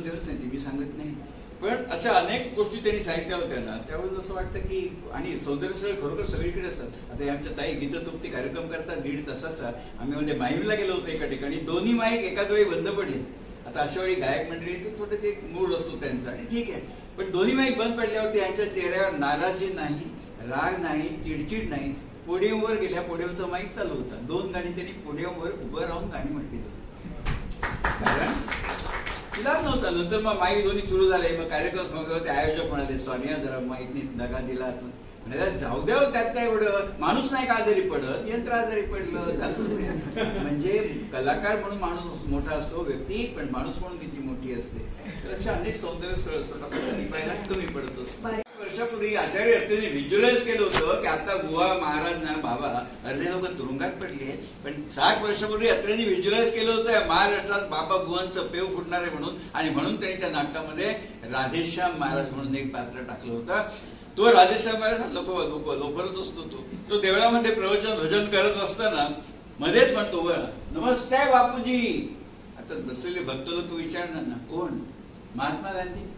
देवच नाही, मी सांगत नाही. पण अशा अनेक गोष्टी त्यांनी सांगितल्या होत्या ना, त्यावेळेस असं वाटतं की. आणि सौंदर्य स्थळ खरोखर सगळीकडे असतात. आता आमच्या ताई गीततृप्ती कार्यक्रम करतात 1.5 तासाचा. आम्ही म्हणजे माहीमला गेलो होतो एका ठिकाणी, दोन्ही माईक एकाच वेळी बंद पडले. आता अशा वेळी गायक मंडळी तर थोडं ते मूड असतो त्यांचा आणि ठीक आहे. पण दोन्ही माईक बंद पडल्यावरती यांच्या चेहऱ्यावर नाराजी नाही, राग नाही, चिडचिड नाही. पोडियमवर गेल्या, पोडियमचा माईक चालू होता. 2 गाणी त्यांनी पोडियमवर उभं राहून गाणी म्हटली होती. कारण इलाज नव्हता. नंतर मग माईक दोन्ही सुरू झाले. मग कार्यक्रम समाप्त होते. आयोजक म्हणाले, सोनिया जरा माईकने दगा दिला. म्हणजे जाऊ द्या त्यात काय एवढं, माणूस नाही का आजारी पडत, यंत्र आजारी पडलं जात. म्हणजे कलाकार म्हणून माणूस मोठा असतो व्यक्ती, पण माणूस म्हणून किती मोठी असते. तर अशा अनेक सौंदर्य स्थळ असतात, आपण पाहायला कमी पडत असतो. वर्षापूर्वी आचार्य अत्रेंनी व्हिज्युअलाइज केलं होतं की आता बुवा महाराज ना बाबा अर्धे लोक तुरुंगात पडले आहेत, पण 60 वर्षापूर्वी अत्रेंनी व्हिज्युअलाइज केलं होतं महाराष्ट्रात बाबा बुवांचं पेव फुटणार आहे म्हणून, आणि म्हणून त्यांनी त्या नाटकामध्ये राधेश्याम महाराज म्हणून एक पात्र टाकलं होतं. तो राधेश्याम महाराज लोफरच असतो. तो देवळामध्ये प्रवचन भजन करत असताना मध्येच म्हणतो, नमस्ते बापूजी. आता बसलेले भक्त लोक विचारणार ना, कोण? महात्मा गांधी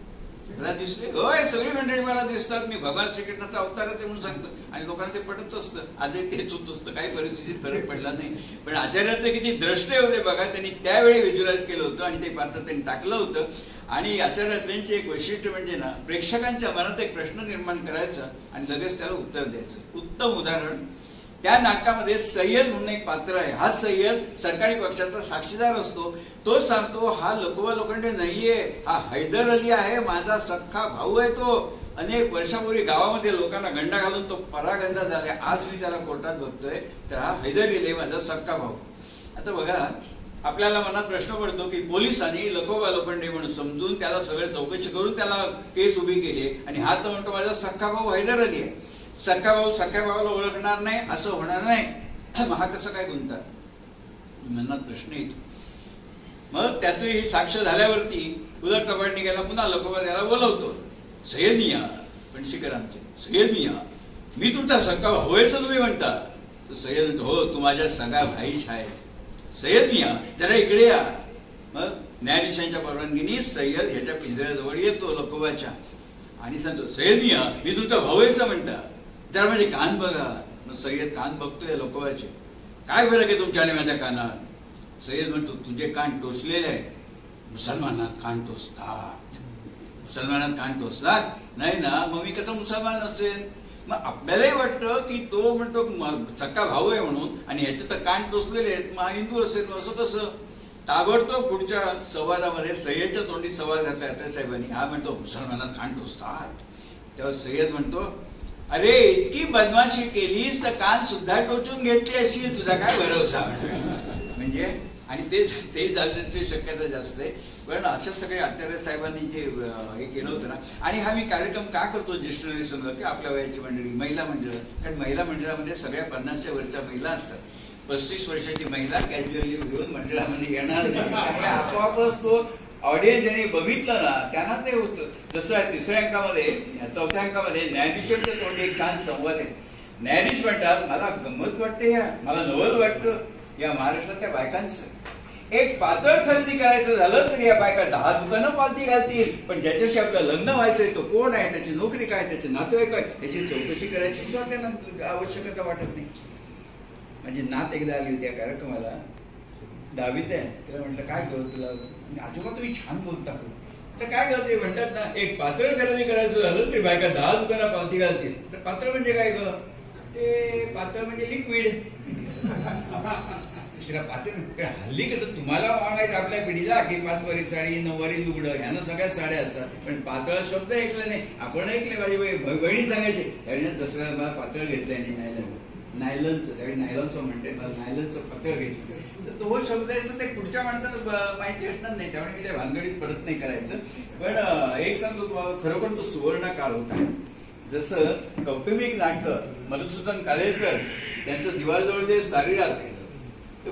मला दिसले? होय, सगळी मंडळी मला दिसतात, मी भगवान श्रीकृष्णाचा अवतार आहे म्हणून सांगतो. आणि लोकांना ते पटत असतं, आजही तेच होत असतं, काही परिस्थितीत फरक पडला नाही. पण आचार्याचे किती द्रष्टे होते बघा, त्यांनी त्यावेळी व्हिज्युअलाइज केलं होतं आणि ते पात्र त्यांनी टाकलं होतं. आणि आचार्य अत्रेंचे एक वैशिष्ट्य म्हणजे ना, प्रेक्षकांच्या मनात एक प्रश्न निर्माण करायचा आणि लगेच त्याला उत्तर द्यायचं. उत्तम उदाहरण, त्या नाटकामध्ये सय्यद म्हणून एक पात्र आहे. हा सय्यद सरकारी पक्षाचा साक्षीदार असतो. तो सांगतो, हा लोकवा लोखंडे नाहीये, हा हैदर अली आहे, माझा सख्खा भाऊ आहे. तो अनेक वर्षापूर्वी गावामध्ये लोकांना गंडा घालून तो परागंदा झालाय, आज मी त्याला कोर्टात बघतोय, तर हा हैदर अली माझा सख्खा भाऊ. आता बघा, आपल्याला मनात प्रश्न पडतो की पोलिसांनी लखोबा लोखंडे म्हणून समजून त्याला सगळे चौकशी करून त्याला केस उभी केली, आणि हा तर म्हणतो माझा सख्खा भाऊ हैदर अली आहे. सख्खा भाऊ सख्या भावाला ओळखणार नाही असं होणार नाही, मग हा कसं काय गुंततात, मनात प्रश्न येतो. मग त्याचं ही साक्ष झाल्यावरती उलट तपासणी केला, पुन्हा लखोबा त्याला बोलवतो. सय्यद मिया, पणशीकर आमचे, सय्यद मिया, मी तुमचा सख्खा भाऊ आहे तुम्ही म्हणता? तर सय्यद म्हणतो, हो, तू माझ्या सगळा भाईच आहे. सय्यद मिया, जरा इकडे या. मग न्यायाधीशांच्या परवानगीने सय्यद ह्याच्या पिंजऱ्याजवळ येतो लखोबाच्या आणि सांगतो, सय्यद मिया, मी तुमचा भाऊ आहेच म्हणता, जरा माझे कान बघा. मग सय्यद कान बघतोय लखोबाचे. काय फरक आहे तुमच्या आणि माझ्या कानात? सय्यद म्हणतो, तुझे कान टोचलेले आहे, मुसलमानात कान टोचतात. मुसलमानात कान टोचतात नाही ना, मग मी कसं मुसलमान असेल? मग आपल्यालाही वाटतं की तो म्हणतो सख्खा भाऊ आहे म्हणून, आणि ह्याचे तर कान टोचलेले आहेत, मग हिंदू असेल. असं कसं? ताबडतोब पुढच्या संवादामध्ये सय्यदच्या तोंडी संवाद घातला अत्रे साहेबांनी. हा म्हणतो, मुसलमानात कान टोचतात. तेव्हा सय्यद म्हणतो, अरे इतकी बदमाशी केलीस तर कान सुद्धा टोचून घेतली अशी, तुझा काय भरोसा? म्हणजे आणि ते झाल्याची शक्यता जास्त आहे. पण अशा सगळे आचार्य साहेबांनी जे हे केलं होतं ना. आणि हा मी कार्यक्रम का करतो ज्येष्ठ संघ, की आपल्या वयाची मंडळी, महिला मंडळ, कारण महिला मंडळामध्ये सगळ्या 50च्या वरच्या महिला असतात. 35 वर्षाची महिला कॅज्युअली घेऊन मंडळामध्ये येणार नाही, आपोआपच तो ऑडियन्स ज्यांनी बघितलं ना त्यांना ते होतं. जसं 3ऱ्या अंकामध्ये 4थ्या अंकामध्ये न्यायाधीशांच्या तोंडी एक छान संवाद आहे. न्यायाधीश म्हणतात, मला गंमत वाटते, मला नवल वाटतं या महाराष्ट्रातल्या बायकांचं. एक पातळ खरेदी करायचं झालं तर या बायका 10 दुकानं पालती घालतील, पण ज्याच्याशी आपलं लग्न व्हायचंय तो कोण आहे, त्याची नोकरी काय, त्याचे नातेवाईक काय, याची चौकशी करायची सुद्धा त्यांना आवश्यकता वाटत नाही. म्हणजे नात एकदा आली होती या कार्यक्रमाला, 10वीत आहे. त्याला म्हटलं, काय कळत तुला? आजोबा तुम्ही छान बोलता. तर काय करते म्हणतात ना, एक पातळ खरेदी करायचं झालं तरी बायका 10 दुकानं पालती घालतील. तर पातळ म्हणजे काय ग? ते पातळ म्हणजे लिक्विड. तिला पातळ हल्ली कसं तुम्हाला मागायचं आपल्या पिढीला की 5 वारी साडी 9 वारी लुगडं, ह्यानं सगळ्या साड्या असतात, पण पातळ शब्द ऐकला नाही. आपण ऐकले, माझी बहिणी सांगायचे, त्याने दसऱ्याला मला पातळ घेतलंय नाही नायलनचं, त्यावेळी नायलॉनचं म्हणते, मला नायलनचं पातळ घेतलं. तर तो शब्द आहे ते पुढच्या माणसाला माहिती असणार नाही, त्यामुळे मी त्या भानगडीत परत नाही करायचं. पण एक सांगतो तुम्हाला, खरोखर तो सुवर्ण काळ होता. जसं कौटुंबिक नाटक मधुसूदन कालेलकर त्यांचं दिवाळजवळ जे सारीरात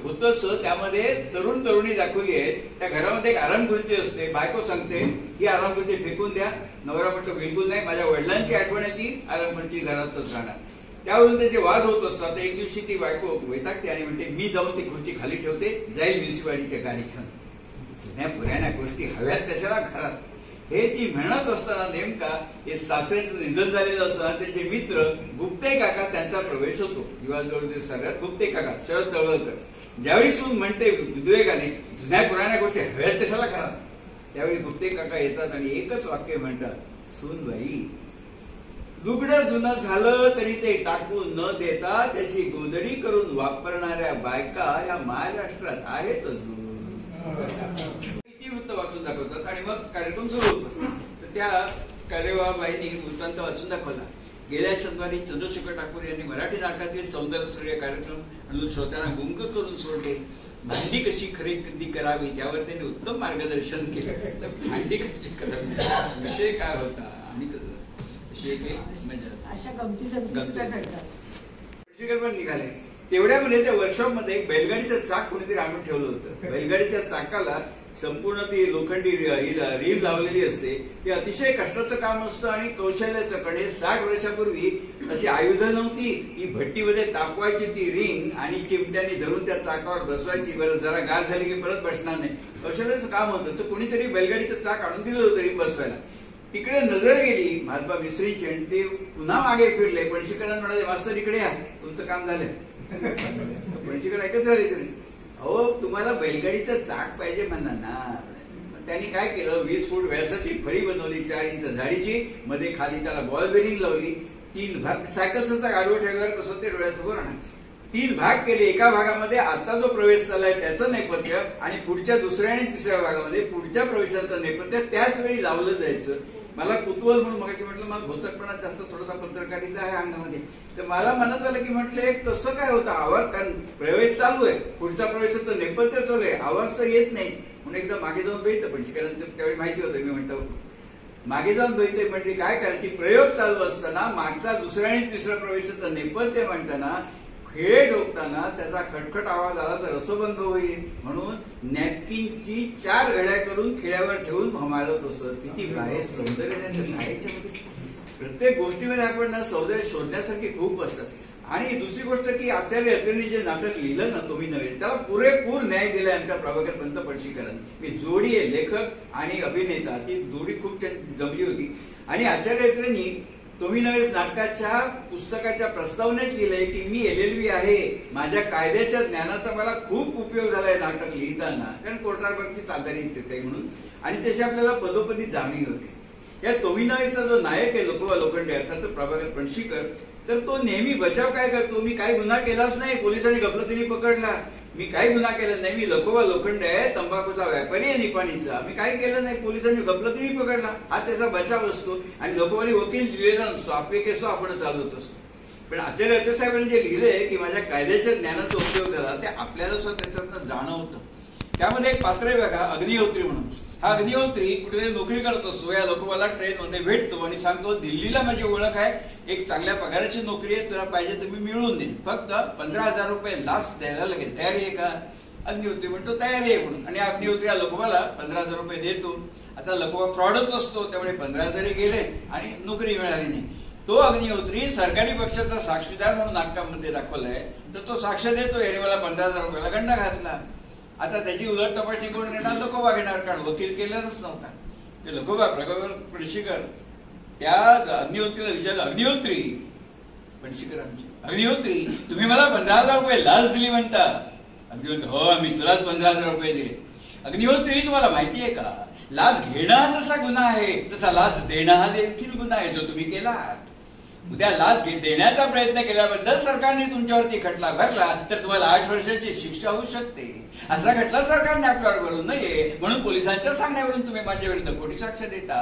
होतं असं, त्यामध्ये तरुण तरुणी दाखवली आहे. त्या घरामध्ये एक आरामखुर्ची असते. बायको सांगते, ही आरामखुर्ची फेकून द्या. नवरा म्हणतो, बिलकुल नाही, माझ्या वडिलांची आठवण येते, आरामखुर्ची घरातच राहणार. त्यावरून त्याचे वाद होत असतात. एक दिवशी ती बायको वैतागते आणि म्हणते, मी जाऊन ती खुर्ची खाली ठेवते, जाईल म्युन्सिपालिटीच्या गाडी घेऊन. जुन्या पुराण्या गोष्टी हव्यात कशाला घरात, हे ती म्हणत असताना नेमका हे सासऱ्यांचं निधन झालेलं असताना त्याचे मित्र गुप्ते काका त्यांचा प्रवेश होतो. दिवाळजवळ सगळ्यात गुप्ते काका शरद तळवलकर. ज्यावेळी सून म्हणते उद्वेगाने, जुन्या पुराण्या गोष्टी हव्यात कशाला घरात, त्यावेळी गुप्ते काका येतात आणि एकच वाक्य म्हणतात, सूनबाई, लुगडं जुनं झालं तरी ते टाकून न देता त्याची गोदडी करून वापरणाऱ्या बायका या महाराष्ट्रात आहेत अजून. वृत्त वाचून दाखवतात आणि मग कार्यक्रम सुरू होतो. तर त्या कार्यवाबाईंनी वृत्तांत वाचून दाखवला. गेल्या शनिवारी चंद्रशेखर ठाकूर यांनी मराठी नाटकातील सौंदर्य कार्यक्रम म्हणून श्रोत्यांना गुंग करून सोडले. भांडी कशी खरेदी करावी त्यावर त्यांनी उत्तम मार्गदर्शन केलं. तर भांडी कशी करावी विषय काय होता आणि म्हणजे अशा गमती जमती घडतात. पण निघाले तेवढ्यामध्ये त्या वर्कशॉपमध्ये एक बैलगाडीचं चाक कोणीतरी आणून ठेवलं होतं. बैलगाडीच्या चाकाला संपूर्ण ती लोखंडी रील लावलेली असते. ते अतिशय कष्टाचं काम असतं आणि कौशल्याचं. कडे 60 वर्षापूर्वी अशी आयुधं नव्हती. ती भट्टीमध्ये तापवायची ती रिंग आणि चिमट्याने धरून त्या चाकावर बसवायची. बरं जरा गार झाली की परत बसणार नाही. कौशल्याचं काम होतं. तर कोणीतरी बैलगाडीचं चाक आणून दिलं होतं रिंग बसवायला. तिकडे नजर गेली महात्मा मिस्त्रीची आणि ते पुन्हा मागे फिरले. पणशीकरांना म्हणाले मास्तर इकडे या तुमचं काम झालं. पणशीकर ऐकत राहिले तरी अहो तुम्हाला बैलगाडीचं चाक पाहिजे म्हणा ना. त्यांनी काय केलं 20 फूट व्यासाची फळी बनवली 4 इंच जाडीची. मध्ये खाली त्याला बॉल बेरिंग लावली. 3 भाग सायकलचं चाक आडवं ठेवल्यावर कसं ते डोळ्यासमोर आणा 3 भाग केले. एका भागामध्ये आता जो प्रवेश चाललाय त्याचं नेपथ्य आणि पुढच्या दुसऱ्या आणि तिसऱ्या भागामध्ये पुढच्या प्रवेशाचं नेपथ्य त्याच वेळी लावलं जायचं. मला कुतूहल म्हणून मगाशी म्हटलं मला भोचकपणा जास्त थोडासा पत्रकारिता आहे अंगामध्ये. तर मला मनात आलं की म्हटलं कसं काय होतं आवाज. कारण प्रवेश चालू आहे पुढचा प्रवेशाचं नेपथ्य चालू आहे आवाज तर येत नाही. म्हणून एकदा मागे जाऊन बघितलं पणशीकरांचं त्यावेळी माहिती होतं. मी म्हणतो मागे जाऊन बघितलं म्हणजे काय करायची प्रयोग चालू असताना मागचा दुसऱ्या आणि तिसऱ्या प्रवेशाचं नेपथ्य म्हणताना खेळ ठोकताना त्याचा खटखट आवाज आला तर रसभंग होईल म्हणून नॅपकिनची 4 घड्या करून खिळ्यावर ठेवून मारत असत. किती बाहेर सौंदर्य त्याच्यामध्ये प्रत्येक गोष्टीमध्ये आपण ना सौंदर्य शोधण्यासारखी खूप असतं. आणि दुसरी गोष्ट की आचार्य अत्रेंनी जे नाटक लिहिलं ना तुम्ही नव्हे त्याला पुरेपूर न्याय दिलाय आमच्या प्रभाकर पंत पणशीकरांनी. मी जोडी आहे लेखक आणि अभिनेता ती जोडी खूप जमली होती. आणि आचार्य अत्रेंनी तुम्ही नव्हे नाटकाच्या पुस्तकाच्या प्रस्तावनेत लिहिलंय की मी LLB आहे. माझ्या कायद्याच्या ज्ञानाचा मला खूप उपयोग झालाय नाटक लिहिताना. कारण कोर्टावरची आधारित येते म्हणून आणि त्याची आपल्याला पदोपदी जाणीव होते. या तुम्ही नव्हेचा जो नायक आहे लोकोबा लोखंडे अर्थात प्रभाकर पणशीकर तर तो नेहमी बचाव काय करतो. मी काही गुन्हा केलाच नाही पोलिसांनी गफलतीने पकडला. मी काही गुन्हा केला नाही. मी लोकोबा लोखंडे आहे तंबाखूचा व्यापारी आहे निपाणीचा. मी काही केलं नाही पोलिसांनी गफलतीने पकडला. हा त्याचा बचाव असतो. आणि लोकोबाने वकील दिलेला नसतो. आपले केस आपण चालवत असतो. पण आचार्य अत्रे साहेबांनी जे लिहिलंय की माझ्या कायद्याच्या ज्ञानाचा उपयोग झाला ते आपल्याला सुद्धा त्याच्यातनं जाणवतं. त्यामध्ये एक पात्र आहे बघा अग्निहोत्री म्हणून. हा अग्निहोत्री कुठे नोकरी करत असतो. या लोकोबाला ट्रेनमध्ये भेटतो आणि सांगतो दिल्लीला माझी ओळख आहे. एक चांगल्या पगाराची नोकरी आहे तुला पाहिजे तर मी मिळवून देईन. फक्त 15,000 रुपये लाच द्यायला लागेल. तयारी आहे का. अग्निहोत्री म्हणतो तयारी आहे म्हणून. आणि अग्निहोत्री या लोकोबाला 15,000 रुपये देतो. आता लोकोबा फ्रॉडच असतो त्यामुळे 15,000 गेले आणि नोकरी मिळाली नाही. तो अग्निहोत्री सरकारी पक्षाचा साक्षीदार म्हणून नाटकामध्ये दाखवलाय. तर तो साक्ष देतो याने मला 15,000 रुपयाला गंडा घातला. आता त्याची उलट तपासणी कोण घेणार लोकोबा घेणार कारण वकील केलेलाच नव्हता. ते लोकोबा प्रभाकर पणशीकर त्या अग्निहोत्रीला विचारलं अग्निहोत्री पणशीकरांची अग्निहोत्री तुम्ही मला 15,000 रुपये लाच दिली म्हणता. अग्निहोत्री हो मी तुलाच 15,000 रुपये दिले. अग्निहोत्री तुम्हाला माहिती आहे का लाच घेणं हा जसा गुन्हा आहे तसा लाच देणं हा देखील गुन्हा आहे जो तुम्ही केलात. उद्या लाच देण्याचा प्रयत्न केल्याबद्दल सरकारने तुमच्यावरती खटला भरला तर तुम्हाला 8 वर्षाची शिक्षा होऊ शकते. असा खटला सरकारने आपल्यावर भरू नये म्हणून पोलिसांच्या सांगण्यावरून तुम्ही माझ्या विरुद्ध खोटी साक्ष देता.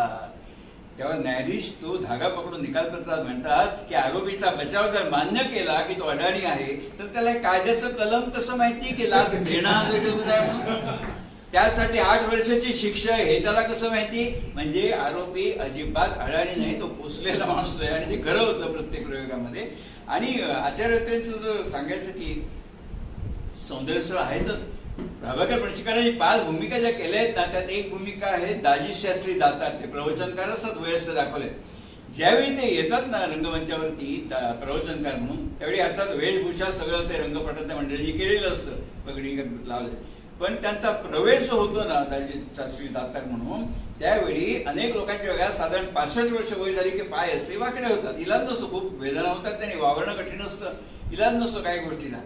तेव्हा न्यायाधीश तो धागा पकडून निकाल करतात. म्हणतात की आरोपीचा बचाव जर मान्य केला की तो अडाणी आहे तर त्याला कायद्याचं कलम कसं माहिती की लाच घेणं हा गुन्हा आहे म्हणून. त्यासाठी 8 वर्षाची शिक्षा हे त्याला कसं माहिती म्हणजे आरोपी अजिबात अडाणी नाही तो पोचलेला माणूस आहे. आणि ते खरं होतं प्रत्येक प्रयोगामध्ये. आणि आचार्य अत्रेंचं सांगायचं की सौंदर्यस्थळ आहेतच. प्रभाकर पणशीकरांनी 5 भूमिका ज्या केल्या आहेत ना त्यात एक भूमिका आहे दाजी शास्त्री दातार. ते प्रवचनकार असतात वयस्क दाखवले. ज्यावेळी ते येतात ना रंगमंचावरती प्रवचनकार म्हणून त्यावेळी अर्थात वेशभूषा सगळं ते रंगपटातल्या मंडळींनी केलेलं असतं. पगडी लावले. पण त्यांचा प्रवेश जो होतो ना दाजी शास्त्री दातार म्हणून त्यावेळी अनेक लोकांच्या वेळा साधारण 65 वर्ष वय झाली की पाय असे वाकडे होतात. इलाज नसतो खूप वेदना होतात त्याने वावरणं कठीण असतं. इलाज नसतो काही गोष्टीला.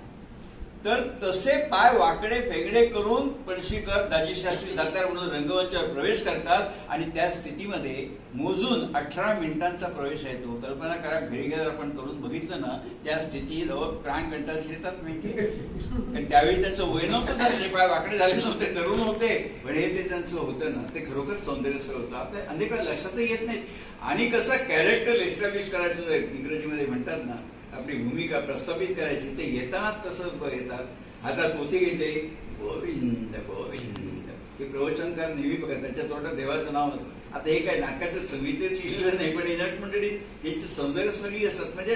तर तसे पाय वाकडे फेगडे करून पळशीकर दाजीशास्त्री दातार म्हणून रंगमंचावर प्रवेश करतात आणि त्या स्थितीमध्ये मोजून 18 मिनिटांचा प्रवेश आहे तो. कल्पना करा, घरी गेल्यावर आपण करून बघितलं ना, त्या स्थितीत प्राण कंटाळून येतात माहितीये. कारण त्यावेळी त्यांचं वय नव्हतं झालेलं, पाय वाकडे झाले नव्हते, तरुण होते, पण हे ते त्यांचं होतं ना, ते खरोखर सौंदर्यस्थळ होतं. आपल्या अनेक लक्षातही येत नाही. आणि कसं कॅरेक्टर एस्टॅब्लिश करायचं इंग्रजीमध्ये म्हणतात ना, आपली भूमिका प्रस्थापित करायची, ते येतानाच कसं येतात. हातात पोथी घेतले, गोविंद गोविंद, हे प्रवचनकार नेहमी बघा त्यांच्या तोंडात देवाचं नाव असतं. आता हे काय नाटकाचं संगीत लिहिलेलं नाही, पण नट मंडळी त्यांची सौंदर्य सगळी असतात. म्हणजे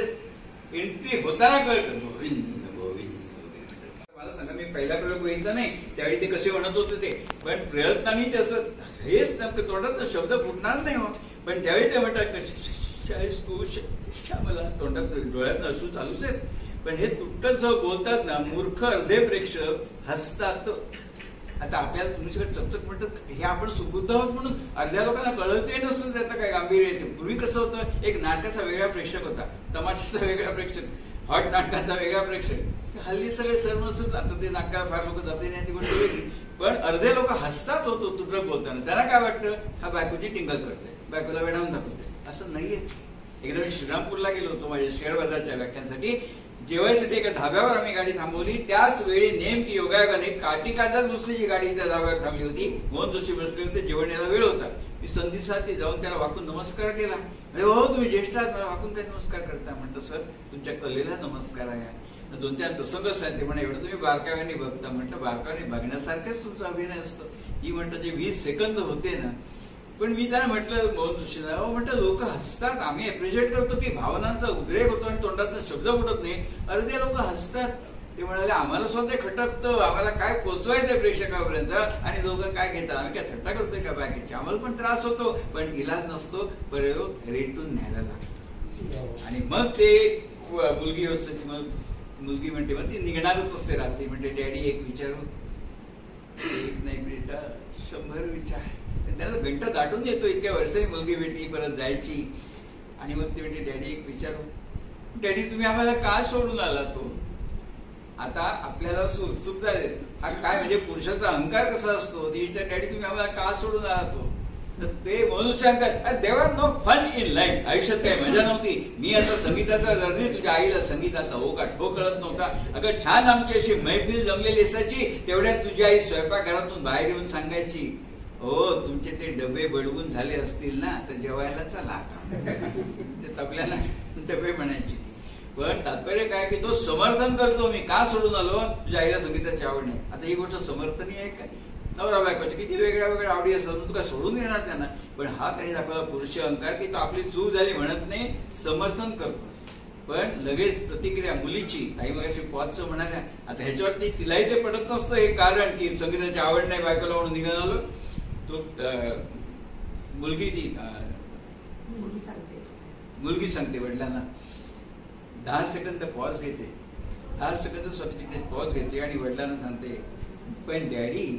एंट्री होताना कळतं गोविंद गोविंद. मला सांगा, मी पहिला प्रयोग बघितला नाही त्यावेळी ते कसे म्हणत होते ते, पण प्रयत्नाने त्याचं हेच तोंडात शब्द फुटणार नाही हो. पण त्यावेळी ते म्हणतात मला तोंडात डोळ्यात अश्रू चालूच आहेत. पण हे तुटत जो बोलतात ना, मूर्ख अर्धे प्रेक्षक हसतात. आता आपल्याला तुम्ही सगळं चकचक म्हणतात, हे आपण सुबुद्ध आहोत म्हणून अर्ध्या लोकांना कळतही नसतं त्याचं काय गांभीर्य येते. पूर्वी कसं होतं, एक नाटकाचा वेगळा प्रेक्षक होता, तमाशाचा वेगळा प्रेक्षक, हॉट नाटकाचा वेगळा प्रेक्षक. हल्ली सगळे सर्व नसत. आता ते नाटकाला फार लोक जाते नाही, ती गोष्ट वेगळी. पण अर्धे लोक हसतात होतो तुटक बोलताना. त्यांना काय वाटतं, हा बायकोची टिंगल करते, बायकोला वेडावून दाखवते. असं नाहीये. एकदा मी श्रीरामपूरला गेलो होतो माझ्या शेअर बाजारच्या व्याख्यानासाठी. जेवायसाठी एका धाब्यावर आम्ही गाडी थांबवली. त्याच वेळी नेमकी योगायोगाने काटिकादाच दुसरीची गाडी त्या धाब्यावर थांबली होती. मोहन जोशी बसले होते, जेवण यायला वेळ होता. मी संधी साधली, जाऊन त्याला वाकून नमस्कार केला. अरे हो, तुम्ही ज्येष्ठ आहात, मला वाकून काय नमस्कार करता? म्हटलं सर, तुमच्या कलेला नमस्कार आहे. 2-3 प्रसंग सांगते म्हणे, एवढं तुम्ही बारकाव्याने बघता. म्हटलं बारकाव्याने बघण्यासारखंच तुमचा अभिनय असतो. ती म्हणतं जे 20 सेकंद होते ना, पण मी त्यांना म्हटलं मोहन जोशीला, हो म्हटलं लोक हसतात, आम्ही अप्रिशिएट करतो की भावनांचा उद्रेक होतो आणि तोंडात शब्द फुटत नाही, अर्धे लोक हसतात. ते म्हणाले आम्हाला सुद्धा खटकतं, आम्हाला काय पोचवायचंय प्रेक्षकापर्यंत आणि लोक काय घेतात, आम्ही काय थट्टा करतोय का बाकीची, आम्हाला पण त्रास होतो, पण इलाज नसतो, प्रयोग रेटून न्यायला लागतो. आणि मग ते मुलगी होत, मग मुलगी म्हणते, मग ती निघणारच असते रात्री, म्हणते डॅडी एक विचारू. एक नाही बेटा, 100 विचार. त्याला घंटा दाटून येतो, इतक्या वर्षांनी मुलगी भेटली, परत जायची. आणि मग ती म्हणते डॅडी एक विचारू. डॅडी तुम्ही आम्हाला का सोडून आला? तो आता आपल्याला उत्सुकता आहे, हा काय म्हणजे पुरुषाचा अहंकार कसा असतो. ती विचार डॅडी तुम्ही आम्हाला का सोडून आला? तो तर ते म्हणून सांगतात देवर नो फन इन लाईफ, आयुष्यात काही मजा नव्हती. मी असं संगीताचा लढणी, तुझ्या आईला संगीताचा हो का ठो कळत नव्हता. अगं छान आमची अशी मैफिल जमलेली असायची, तेवढ्यात तुझी आई स्वयंपाकघरातून बाहेर येऊन सांगायची, हो तुमचे ते डबे बडवून झाले असतील ना, तर जेवायला चला. ते तबल्याला डबे म्हणायची ती. पण तात्पर्य काय की तो समर्थन करतो, मी का सोडून आलो, तुझ्या आईला संगीताची आवड नाही. आता ही गोष्ट समर्थनीय आहे काय? नवरा बायकोची किती वेगळ्या वेगळ्या आवडी असतात, तू काय सोडून येणार त्यांना? पण हा त्यांनी दाखवला पुरुष अहंकार की तो आपली चूक झाली म्हणत नाही, समर्थन करतो. पण लगेच प्रतिक्रिया मुलीची, ताई मगाशी पॉजचं म्हणाल्या, आता ह्याच्यावरती तिलाही ते पडत नसतं हे कारण की संगीताची आवड नाही बायकोला म्हणून निघून आलो. तो मुलगी ती मुलगी सांगते वडिलांना, 10 सेकंद पॉज घेते, 10 सेकंद स्वतःची पॉज घेते आणि वडिलांना सांगते, पण डॅडी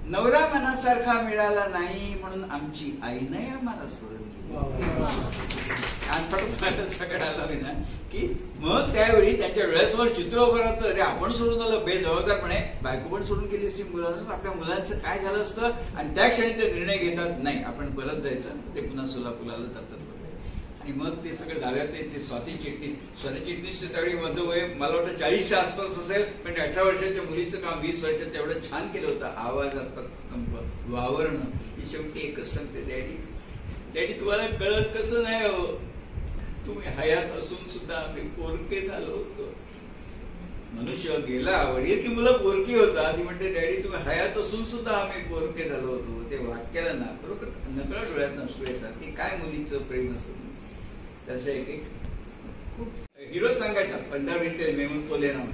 नवरा मनासारखा मिळाला नाही म्हणून आमची आईने आम्हाला सोडून आला ना. की मग त्यावेळी त्यांच्या डोळ्यासमोर चित्र उभं राहतं, अरे आपण सोडून आलो बेजबाबदारपणे, बायको पण सोडून गेली असती मुलांना, आपल्या मुलांचं काय झालं असतं. आणि त्या क्षणी ते निर्णय घेतात, नाही आपण परत जायचं. ते पुन्हा सोलापूरला जातात. आणि मग ते सगळं डाव्यात ते स्वाती चिटणीस त्यावेळी माझं वय मला वाटतं 40च्या आसपास असेल, पण 18 वर्षाच्या मुलीचं काम 20 वर्षात तेवढं छान केलं होतं. आवाज आता कंप वावरणं ही शेवटी एकच सांगते, डॅडी तुम्हाला कळत कसं नाही हो, तुम्ही हयात असून सुद्धा आम्ही पोरके झालो होतो. मनुष्य गेला, वडील की मुलं पोरकी होता. ती म्हणते डॅडी तुम्ही हयात असून सुद्धा आम्ही पोरके झालो होतो. ते वाक्याला ना खरोखर नकळत डोळ्यात नसू येतात की काय मुलीचं प्रेम असतं. त्याच्या एक खूप हिरो सांगायचा 15 मिनिटे मेमन पोले नाव.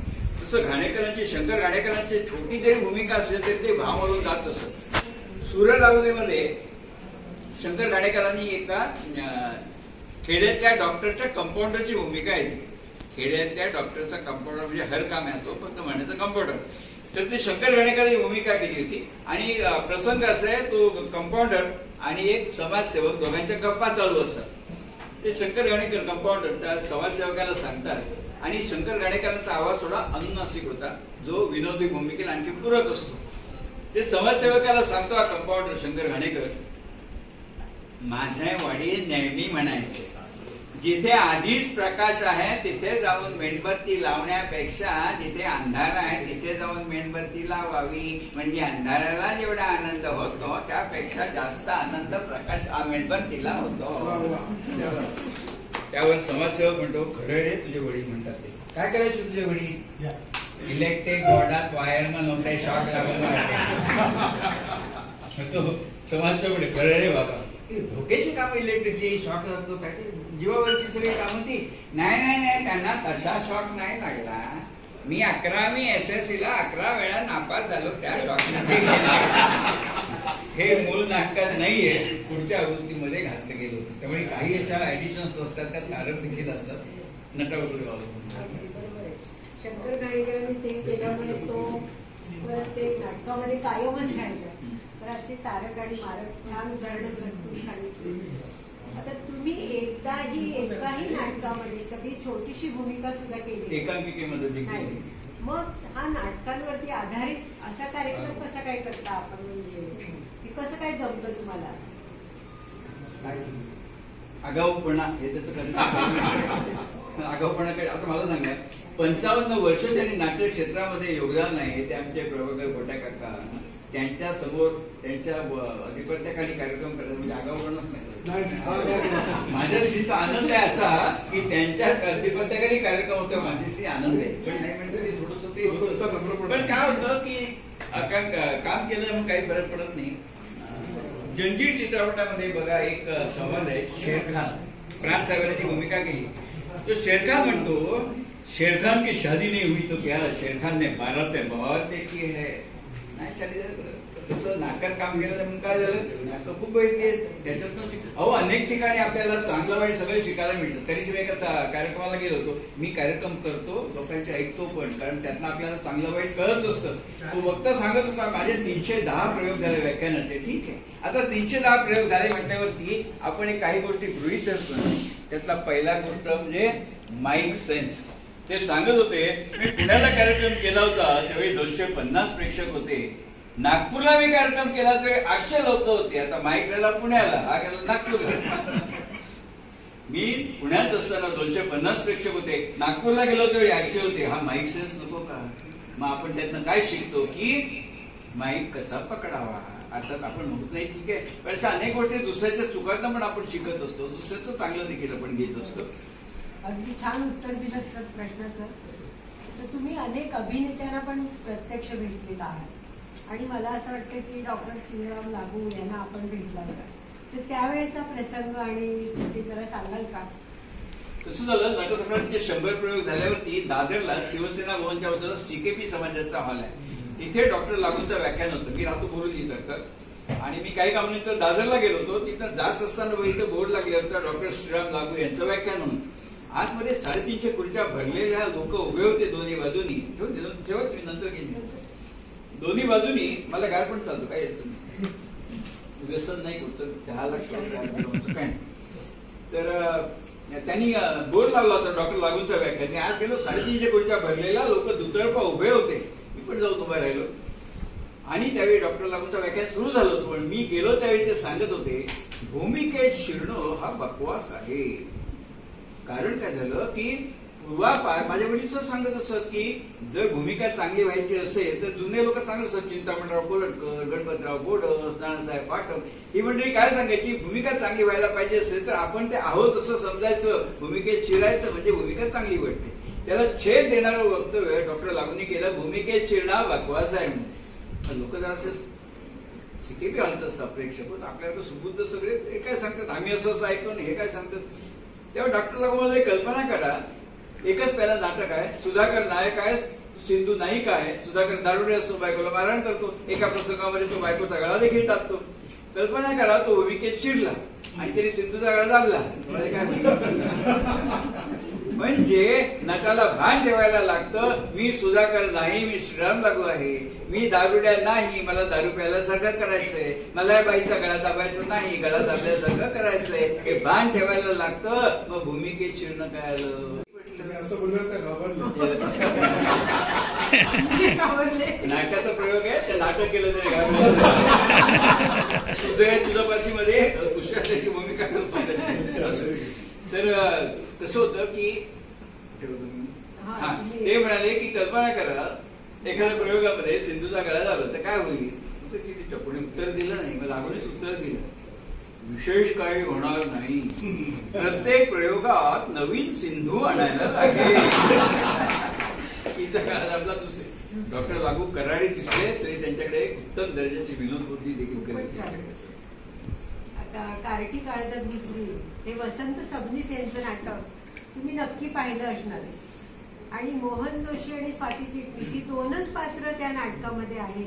तसं घाणेकरांची, शंकर घाणेकरांची छोटी जरी भूमिका असेल तरी ते भाव म्हणून जात असत. सूर्यलावलेमध्ये शंकर घाणेकरांनी एका खेड्यातल्या डॉक्टरच्या कंपाऊंडरची भूमिका येते. खेड्यातल्या डॉक्टरचा कंपाऊंडर म्हणजे हर काम आहे, तो फक्त म्हणायचं कंपाऊंडर. तर ते शंकर घाणेकरांनी भूमिका केली होती. आणि प्रसंग असा आहे, तो कंपाऊंडर आणि एक समाजसेवक दोघांच्या गप्पा चालू असतात. ते शंकर घाणेकर कंपाऊंडर त्या समाजसेवकाला सांगतात आणि शंकर घाणेकरांचा आवाज थोडा अनुनासिक होता, जो विनोदी भूमिकेला आणखी पूरक असतो. ते समाजसेवकाला सांगतो हा कंपाऊंडर शंकर घाणेकर, माझ्या वडील नेहमी म्हणायचे, जिथे आधीच प्रकाश आहे तिथे जाऊन मेणबत्ती लावण्यापेक्षा जिथे अंधार आहे तिथे जाऊन मेणबत्ती लावावी, म्हणजे अंधाराला जेवढा आनंद होतो त्यापेक्षा जास्त आनंद प्रकाश मेणबत्तीला होतो. त्यावर समाजसेवक म्हणतो, खरं रे तुझे वडील म्हणतात ते. काय करायचे तुझे वडील? इलेक्ट्रिक बोर्डात वायरमन होते, शॉक लागून समाजसेवक म्हणतो, खरं रे बाबा, धोक्याची कामं इलेक्ट्रिकची, शॉक लागतो काय ते जीवावरची सगळी कामं ती. नाही त्यांना तसा शॉक नाही लागला. मी 11वी SSC ला 11 वेळा नापास झालो त्या शॉकने. हे मूळ नाटकात नाहीये, पुढच्या आवृत्तीमध्ये घातलं गेलं होतं. त्यामुळे काही अशा ऍडिशन्स असतात, त्यात कारक देखील असतात. नटावटून शंकर घाणेकरांनी ते केल्यामुळे तो ते नाटकामध्ये कायमच राहिला. तर अशी तारक आणि मारक छान उदाहरणं तुम्ही सांगितली. आता तुम्ही एकाही नाटकामध्ये कधी छोटीशी भूमिका सुद्धा केली, एकांकिकेमध्ये देखील. मग हा नाटकांवरती आधारित असा कार्यक्रम कसा काय करता आपण, म्हणजे हे कसं काय जमतं तुम्हाला? आगाऊपणा हे त्याचं आगाऊपणा काय. आता मला सांगा, 55 वर्ष त्यांनी नाट्य क्षेत्रामध्ये योगदान आहे. ते आमचे प्रभाकर गोट्या काका, त्यांच्या समोर त्यांच्या अधिपत्याखाली कार्यक्रम करतात, म्हणजे आगाऊपणाच नाही. माझ्या दृष्टीचा आनंद आहे असा की त्यांच्या अधिपत्याखाली कार्यक्रम होतो, माझ्याशी आनंद आहे. पण नाही म्हणजे ते थोडंसं ते होतं. पण काय होतं की काम केलं मग काही फरक पडत नाही. जंजीर चित्रपटामध्ये बघा एक संवाद आहे, शेरखान, प्राण साहेबांनी ती भूमिका केली. तो शेरखान म्हणतो, शेरखान की शादी नहीं हुई तो क्या, शेरखान ने बारातें बहुत देखी है. नाही शादी तसं नाटकात काम केलं तर मग काय झालं, नाटक खूप बघितली. त्याच्यातून अनेक ठिकाणी आपल्याला चांगलं वाईट सगळं शिकायला मिळतं. तरीशिवाय एका कार्यक्रमाला गेलो होतो मी, कार्यक्रम करतो, लोकांचे ऐकतो पण, कारण त्यातनं आपल्याला चांगलं वाईट कळत असतं. तो वक्ता सांगत होता, माझे 310 प्रयोग झाले व्याख्यानाचे. ठीक आहे, आता 310 प्रयोग झाले म्हटल्यावरती आपण काही गोष्टी गृहीत धरतो. त्यातला पहिला गोष्ट म्हणजे माईक सेन्स. ते सांगत होते, मी पुण्याला कार्यक्रम केला होता त्यावेळी 250 प्रेक्षक होते. नागपूरला मी कार्यक्रम केला तर 800 लोक होते. आता माईक गेला पुण्याला, हा गेला नागपूरला. मी पुण्यात असताना 250 प्रेक्षक होते, नागपूरला गेलो तर 800 होते. हा माईक सेन्स नको का? मग आपण त्यातनं काय शिकतो की माईक कसा पकडावा. अर्थात आपण म्हणत नाही ठीक आहे, पण अशा अनेक गोष्टी दुसऱ्याच्या चुकांना पण आपण शिकत असतो, दुसऱ्याचं चांगलं देखील आपण घेत असतो. अगदी छान उत्तर दिलं सर प्रश्नाचं. तर तुम्ही अनेक अभिनेत्यांना पण प्रत्यक्ष भेटलेला आहात आणि मला असं वाटतं की डॉक्टर श्रीराम लागू यांना आपण भेटला होता. तर त्यावेळेचा प्रसंग आणि ते जरा सांगाल का? कसं झालं, नटसम्राटचे 100 प्रयोग झाल्यावरती दादरला शिवसेना भवनच्या बाजूला CKP समाजाचा हॉल आहे, तिथे डॉक्टर लागूंचं व्याख्यान होतं. मी राहतो बोरुली तर, आणि मी काही कामानिमित्त दादरला गेलो होतो. तिथं जात असताना इथं बोर्ड लागले होता डॉक्टर श्रीराम लागू यांचं व्याख्यान म्हणून. आतमध्ये 350 खुर्च्या भरलेल्या लोक उभे होते दोन्ही बाजूनी. ठेवा तुम्ही नंतर घेईन. दोन्ही बाजूनी मला गाय पण चालतो, काय येत तुम्ही व्यसन नाही कुठं 10 लाख काय. तर त्यांनी बोर्ड लावला होता डॉक्टर लागूंचा व्याख्यान. मी आज गेलो, 350 खुर्च्या भरलेल्या लोक दुतर्फा उभे होते. मी पण जाऊन उभा राहिलो आणि त्यावेळी डॉक्टर लागूंचा व्याख्यान सुरू झालं होतं. पण मी गेलो त्यावेळी ते सांगत होते, भूमिकेत शिरणं हा बकवास आहे. कारण काय झालं की पूर्वापार माझ्या वडील सांगत असत की जर भूमिका चांगली व्हायची असेल तर जुने लोक सांगत असत, चिंतामणराव बोरटकर, गणपतराव बोडस, नानासाहेब पाटक, ही मंडळी काय सांगायची, भूमिका चांगली व्हायला पाहिजे असेल तर आपण ते आहोत असं समजायचं, भूमिकेत शिरायचं म्हणजे भूमिका चांगली वाटते. त्याला छेद देणारं वक्तव्य डॉक्टर लागूंनी केलं, भूमिकेत शिरणं बकवास आहे. लोक जरा CKP हॉलचं प्रेक्षक होत, आपल्याला सुबुद्ध सगळे हे काय सांगतात, आम्ही असं ऐकतो आणि हे काय सांगतात. तेव्हा डॉक्टर लागून कल्पना करा, एकच पहिला नाटक आहे, सुधाकर नायक आहे, सिंधू नायिका आहे. सुधाकर दारुडे असतो, बायकोला मारहाण करतो, एका प्रसंगामध्ये तो बायकोचा गळा देखील टाकतो. कल्पना करा, तो भूमिकेत शिरला आणि त्यांनी सिंधूचा गळा दाबला. काय म्हणजे नटाला भान ठेवायला लागतं, मी सुधाकर नाही, मी श्रीराम लागू आहे, मी दारुड्या नाही, मला दारू प्यायल्यासारखं करायचंय, मला बाईचा गळा दाबायचं नाही, गळा दाबल्यासारखं करायचंय, हे भान ठेवायला लागतं. मग भूमिकेत चिरणं काय आलं? असं बोललं तर घाबरले. नाटकाचा प्रयोग आहे, ते नाटक केलं तरी घाबरायचं. तुझ्या पाशीमध्ये पुष्कळाची भूमिका तर कसं होतं की ते म्हणाले की कल्पना करा एखाद्या प्रयोगामध्ये सिंधूचा गळा दाबला तर काय होईल. कोणी उत्तर दिलं नाही, मग लागूनच उत्तर दिलं, विशेष काही होणार नाही, प्रत्येक प्रयोगात नवीन सिंधू आणायला लागेल. तिचा काळ आपला दुसरे डॉक्टर लागू कराडे दिसले तरी त्यांच्याकडे एक उत्तम दर्जाची विनोद बुद्धी देखील करायची. आता कार्टी काळजात घुसली हे वसंत सबनीस यांचं नाटक तुम्ही नक्की पाहिलं असणार. आणि मोहन जोशी आणि स्वाती चिटणीस ही दोनच पात्र त्या नाटकामध्ये आहे,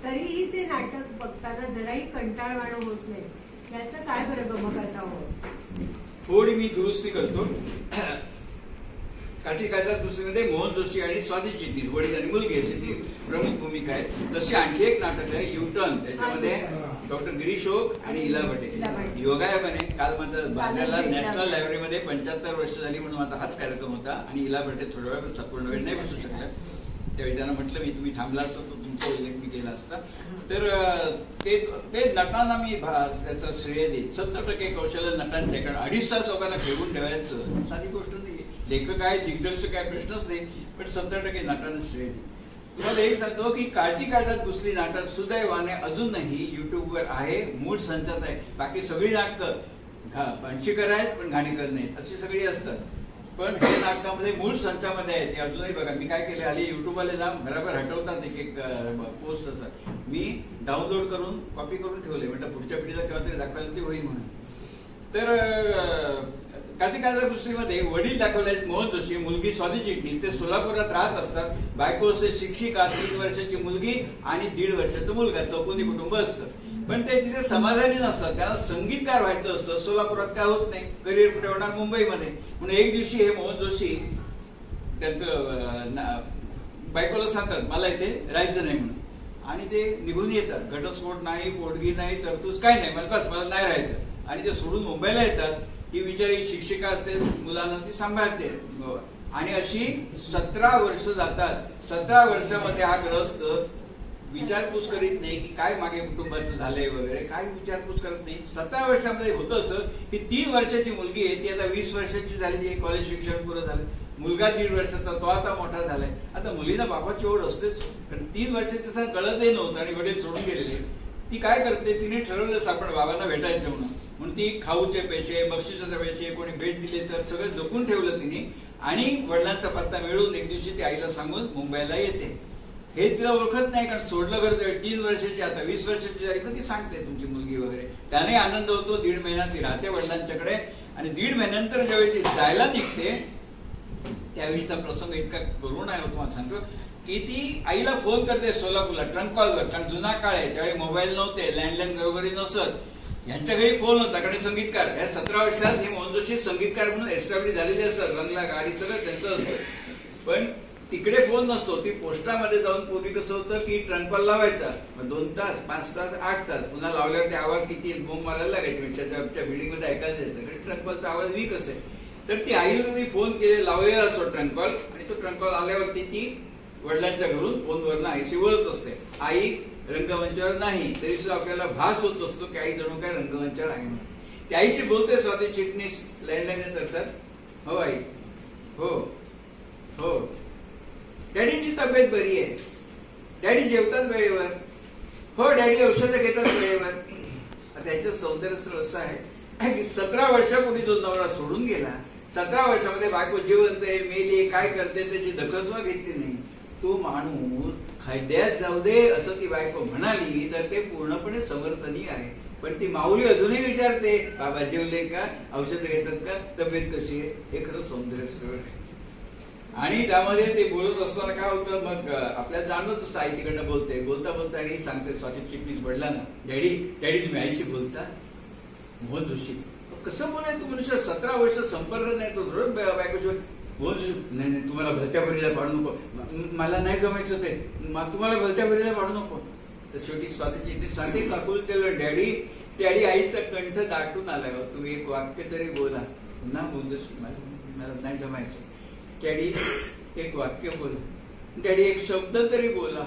तरीही ते नाटक बघताना जराही कंटाळवाणं होत नाही. याचं काय बरं गमक असावं? थोडी मी दुरुस्ती करतो. काठी काळजात दुसरीमध्ये मोहन जोशी आणि स्वाती चिटणीस वडील आणि मुलगी असे ती प्रमुख भूमिका आहे. तशी आणखी एक नाटक आहे युटर्न, त्याच्यामध्ये डॉक्टर गिरीश ओक आणि इला भटे. योगायोगाने काल मात्र बांद्र्याला नॅशनल लायब्ररीमध्ये 75 वर्ष झाली म्हणून आता हाच कार्यक्रम होता आणि इला भटे थोडा वेळ बसला, पूर्ण वेळ नाही बसू शकला. त्यावेळी त्यांना म्हटलं मी तुम्ही थांबला असता तर तुमचा उल्लेख मी केला असता. तर ते नटांना मी त्याचं श्रेय देईन. 70% कौशल्य नटांचं आहे, कारण 2.5 तास लोकांना खेळून ठेवायचं साधी गोष्ट नाही. लेखक आहे, दिग्दर्शक आहे, प्रश्नच नाही, पण 70% नटांना श्रेय देईन. तुम्हाला एक सांगतो की कार्टी काळजात घुसली नाटक सुदैवाने अजूनही युट्यूबवर आहे, मूळ संचात आहे. बाकी सगळी नाटकं पणशीकर आहेत पण घाणेकर नाहीत, अशी सगळी असतात. पण हे नाटकामध्ये मूळ संचामध्ये आहे ते अजूनही बघा. मी काय केले, आली युट्यूबवाले ना बरोबर हटवतात एक एक पोस्ट असं, मी डाउनलोड करून कॉपी करून ठेवले, म्हटलं पुढच्या पिढीला केव्हा तरी दाखवायला ते होईल म्हणून. तर कार्टी काळजात घुसलीमध्ये वडील दाखवले मोहन जोशी, मुलगी स्वाती चिटणीस. ते सोलापुरात राहत असतात. बायको असते शिक्षिका, 3 वर्षाची मुलगी आणि 1.5 वर्षाचा मुलगा, चौकोनी कुटुंब असतं. पण ते तिथे समाधानी नसतात, त्यांना संगीतकार व्हायचं असतं. सोलापुरात काय होत नाही, करिअर कुठे होणार, मुंबईमध्ये. म्हणून एक दिवशी हे मोहन जोशी त्यांचं बायकोला सांगतात मला इथे राहायचं नाही म्हणून, आणि ते निघून येतात. घटस्फोट नाही, पोटगी नाही, तरतूस काय नाही, मला बस मला नाही राहायचं, आणि ते सोडून मुंबईला येतात. ती बिचारी शिक्षिका असते, मुलांना ती सांभाळते, आणि अशी 17 वर्ष जातात. 17 वर्षामध्ये हा ग्रस्त विचारपूस करीत नाही की काय मागे कुटुंबाचं झालंय वगैरे, काय विचारपूस करत नाही. 17 वर्षामध्ये होतं असं की 3 वर्षाची मुलगी आहे, ती आता 20 वर्षाची झालेली, कॉलेज शिक्षण पुरं झालं. मुलगा 1.5 वर्षाचा, तो आता मोठा झालाय. आता मुलीला बापाची ओढ असतेच, कारण 3 वर्षाचं कळतही नव्हतं आणि वडील सोडून गेलेले. ती काय करते, तिने ठरवलं आपण बाबांना भेटायचं म्हणून ती खाऊचे पैसे, बक्षिसाचे पैसे, कोणी भेट दिले तर सगळं जपून ठेवलं तिने, आणि वडिलांचा पत्ता मिळवून एक दिवशी ती आईला सांगून मुंबईला येते. हे तिला ओळखत नाही, कारण सोडलं करतोय. 3 वर्षाची, आता 20 वर्षाची झाली, पण ती सांगते तुमची मुलगी वगैरे. त्याने आनंद होतो. 1.5 महिना ती राहते वडिलांच्याकडे, आणि 1.5 महिन्यानंतर ज्यावेळी ती जायला निघते त्यावेळीचा प्रसंग इतका करुण आहे, तुम्हाला सांगतो की ती आईला फोन करते सोलापूरला ट्रंक कॉलवर, कारण जुना काळ आहे, त्यावेळी मोबाईल नव्हते, लँडलाईन बरोबरी नसत. यांच्या घरी फोन होता, कारण संगीतकार, या 17 वर्षात हे मोहन जोशी संगीतकार म्हणून एस्टॅब्लिश झालेले असतात, बंगला, गाडी सगळं त्यांचं असतं. पण तिकडे फोन नसतो. ती पोस्टामध्ये जाऊन पूर्वी कसं होतं की ट्रंक कॉल लावायचा, 2 तास, 5 तास, 8 तास, पुन्हा लावल्यावर ते आवाज किती बोंब मारायला लागायचे, त्याच्या बिल्डिंग मध्ये ऐकायला जायचं, कारण ट्रंक कॉलचा आवाज वीक असे. तर ती आईला फोन केले, लावलेला असतो ट्रंक कॉल, आणि तो ट्रंक कॉल आल्यावरती ती वडिलांच्या घरून फोनवरनं आईशी बोलत असते. आई रंगमंचावर नाही, तरी सुद्धा आपल्याला भास होत असतो की आई जणू काय रंगमंचावर आहे म्हणून. ती आईशी बोलते, स्वाती चिटणीस लँडलाईन करतात. हो आई, हो हो, डॅडीची तब्येत बरी आहे, डॅडी जेवतात वेळेवर, हो डॅडी औषधं घेतात वेळेवर. त्याचं सौंदर्य असं आहे की 17 वर्षापूर्वी तो नवरा सोडून गेला, 17 वर्षामध्ये बायको जिवंत आहे, मेली, काय करते त्याची दखल सुद्धा घेतली नाही. तो माणूस खड्ड्यात जाऊ दे असं ती बायको म्हणाली तर ते पूर्णपणे समर्थनीय आहे. पण ती माऊली अजूनही विचारते, बाबा जेवले का, औषधं घेतात का, तब्येत कशी आहे. हे खरं सौंदर्य स्थळ आहे. आणि त्यामध्ये ते बोलत असताना काय होतं, मग आपल्याला जाणवत असतं आई तिकडनं बोलते, बोलता बोलता ही सांगते स्वाती चिटणीस वडिलांना, डॅडी डॅडी तुम्ही आईशी बोलता. मोहन जोशी कसं बोलायचं मनुष्य, 17 वर्ष संपर्क नाही, तो रोज बायकोशी नाही तुम्हाला भलत्या बरीला पाडू नको, मला नाही जमायचं ते, तुम्हाला भलत्या बरीला पाडू नको. तर शेवटी स्वातीची सांगते काकूल त्याला डॅडी आईचा कंठ दाटून आलाय, तुम्ही एक वाक्य तरी बोला. पुन्हा बोलतोस मला नाही जमायचं. डॅडी एक वाक्य बोला, डॅडी एक शब्द तरी बोला.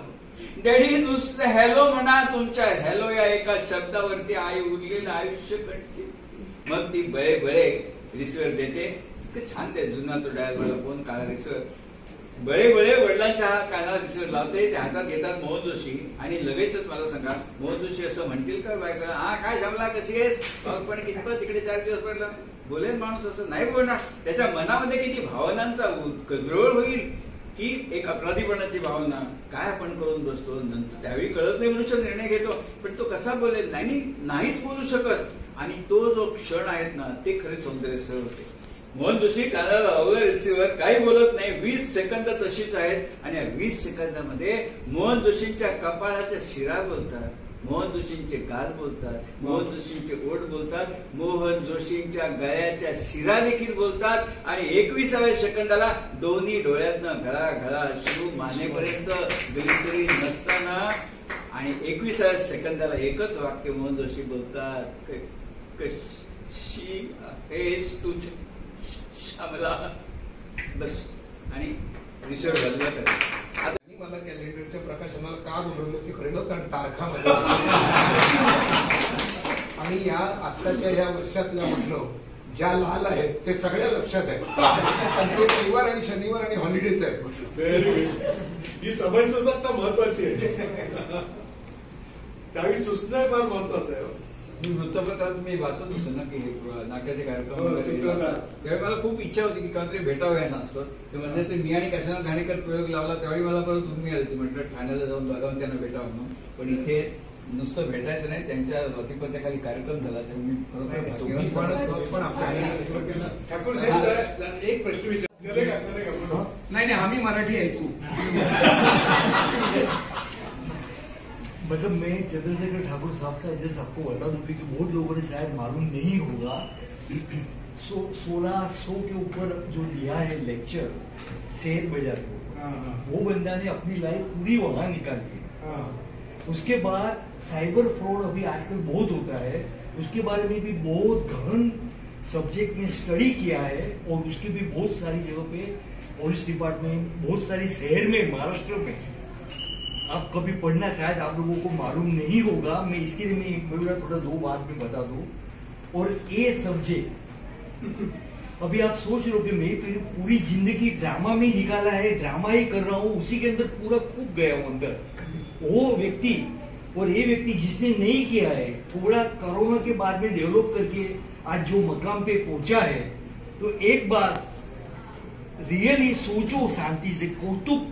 डॅडी नुसतं हॅलो म्हणा, तुमच्या हॅलो या एका शब्दावरती आई उरलेलं आयुष्य कंठी. मग ती बळे बळे रिसिव्हर देते, ते छान ते जुना तो डायलॉग कोण काळा रिसिव्हर, बळे बळे वडिलांच्या कानाला रिसिव्हर लावते, ते हातात घेतात मोहन जोशी आणि लगेचच मला सांगा मोहन जोशी असं म्हणतील का बायका, हा काय जमला, कशी आहेस, पाऊस पाणी किती तिकडे 4 दिवस पडला. बोलेल माणूस असं नाही बोलणार. त्याच्या मनामध्ये किती भावनांचा कद्रोळ होईल, की एक अपराधीपणाची भावना, काय आपण करून बसतो, नंतर त्यावेळी कळत नाही मनुष्य निर्णय घेतो, पण तो कसा बोलेल, नाहीच बोलू शकत. आणि तो जो क्षण आहेत ना, ते खरे सौंदर्य सर होते. मोहन जोशी कानाला लावलं रिसिव्हर, काही बोलत नाही, 20 सेकंद तशीच आहेत. आणि या 20 सेकंदामध्ये मोहन जोशींच्या कपाळाच्या शिरा बोलतात, मोहन जोशींचे गाल बोलतात, मोहन जोशींचे ओठ बोलतात, मोहन जोशींच्या गळ्याच्या शिरा देखील बोलतात. आणि 21व्या सेकंदाला दोन्ही डोळ्यातनं घळा घळा अश्रू मानेपर्यंत ग्लिसरीन नसताना आणि 21व्या सेकंदाला एकच वाक्य मोहन जोशी बोलतात, कशी आहेस तू श्यामला, बस. आणि रिसर्च झालेला करा. मला कॅलेंडरच्या प्रकाशनाला का बोलवलं ते कळलं, कारण तारखा मध्ये आणि या आत्ताच्या ह्या वर्षातल्या म्हटलं ज्या लाल आहेत ते सगळ्या लक्षात आहेत. ते रविवार आणि शनिवार आणि हॉलिडेज आहेत. Very good. ही समय सुद्धा महत्वाची आहे, त्यावेळी सूचना फार महत्वाचं आहे. मी वृत्तपत्रात मी वाचत असतो ना की नाट्याचे कार्यक्रम, त्यावेळी मला खूप इच्छा होती की काहीतरी भेटावं यांना असं. म्हणजे ते मी आणि काशीनाथ घाणेकर प्रयोग लावला त्यावेळी मला परत तुम्ही आले, म्हटलं ठाण्याला जाऊन बघावं त्यांना भेटावं म्हणून. पण इथे नुसतं भेटायचं नाही, त्यांच्या वतीपत्याखाली कार्यक्रम झाला, त्यामुळे मी ठाकूर साहेब एक प्रश्न विचार. नाही आम्ही मराठी ऐकू. मतलब मैं चंद्रशेखर ठाकुर साहब का एड्रेस आपको बता दूं कि बहुत लोगों ने शायद मालूम नहीं होगा. 1600 के ऊपर जो लिया है लेक्चर शेयर बाजार को, वो बंदा ने अपनी लाइफ पूरी वहां निकाली है. उसके बाद साइबर फ्रॉड अभी आजकल बहुत होता है, उसके बारे में भी बहुत गहन सब्जेक्ट में स्टडी किया है. और उसके भी बहुत सारी जगह पे पुलिस डिपार्टमेंट, बहुत सारी शहर में, महाराष्ट्र में आप कभी पढ़ना शायद आप लोगों को मालूम नहीं होगा. मैं इसके लिए मैं थोड़ा 2 बात में बता दूं. और ये सब्जेक्ट अभी आप सोच रहे हो कि मैं पूरी जिंदगी ड्रामा में निकाला है, ड्रामा ही कर रहा हूं, उसी के अंदर पूरा खूब गया हूं अंदर. वो व्यक्ति और ये व्यक्ति जिसने नहीं किया है, थोड़ा कोरोना के बाद में डेवलप करके आज जो मकाम पे पहुंचा है, तो एक बार रियली सोचो शांति से, कौतुक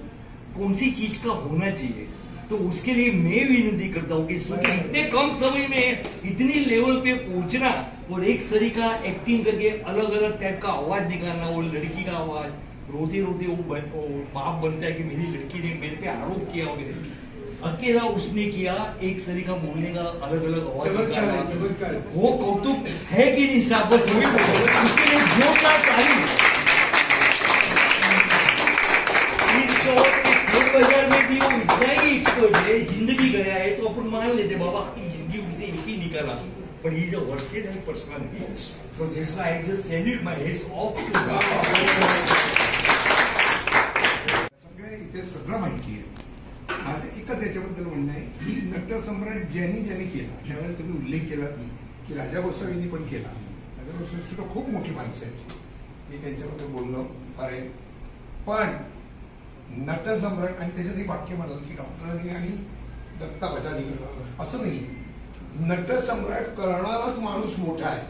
कौन सी चीज का होना चाहिए. तो उसके लिए मैं विनती करता हूँ कि सोचो इतने कम समय में इतनी लेवल पे पहुंचना और एक सरीका एक्टिंग करके अलग अलग टाइप का आवाज निकालना, वो लड़की का आवाज, रोते रोते वो बाप बनता है कि मेरी लड़की ने मेरे पे आरोप किया वगैरह, अकेला उसने किया, एक सरीका बोलने का अलग अलग आवाज निकालना, वो कौतुक है कि नहीं साहब. बस वही उसके लिए जोरदार तारीफ. बाजार में भी वो इतना ही एक्सपर्ट है, जिंदगी गया है तो अपन मान लेते बाबा आपकी जिंदगी उसने इतनी निकाला. But he is a versatile personality. So that's why I just salute my hats off to सगळ्या इथे सगळं माहिती आहे. माझं एकच याच्याबद्दल म्हणणं आहे की नटसम्राट ज्यांनी केला, त्यावेळेला तुम्ही उल्लेख केला की राजा गोसावींनी पण केला. राजा गोसावी सुद्धा खूप मोठी माणसं आहेत, मी त्यांच्याबद्दल बोलणं आहे. पण नटसम्राट आणि त्याच्यात एक वाक्य म्हणाल की डॉक्टरांनी आणि दत्ता भटांनी असं नाही. नटसम्राट करणाराच माणूस मोठा आहे.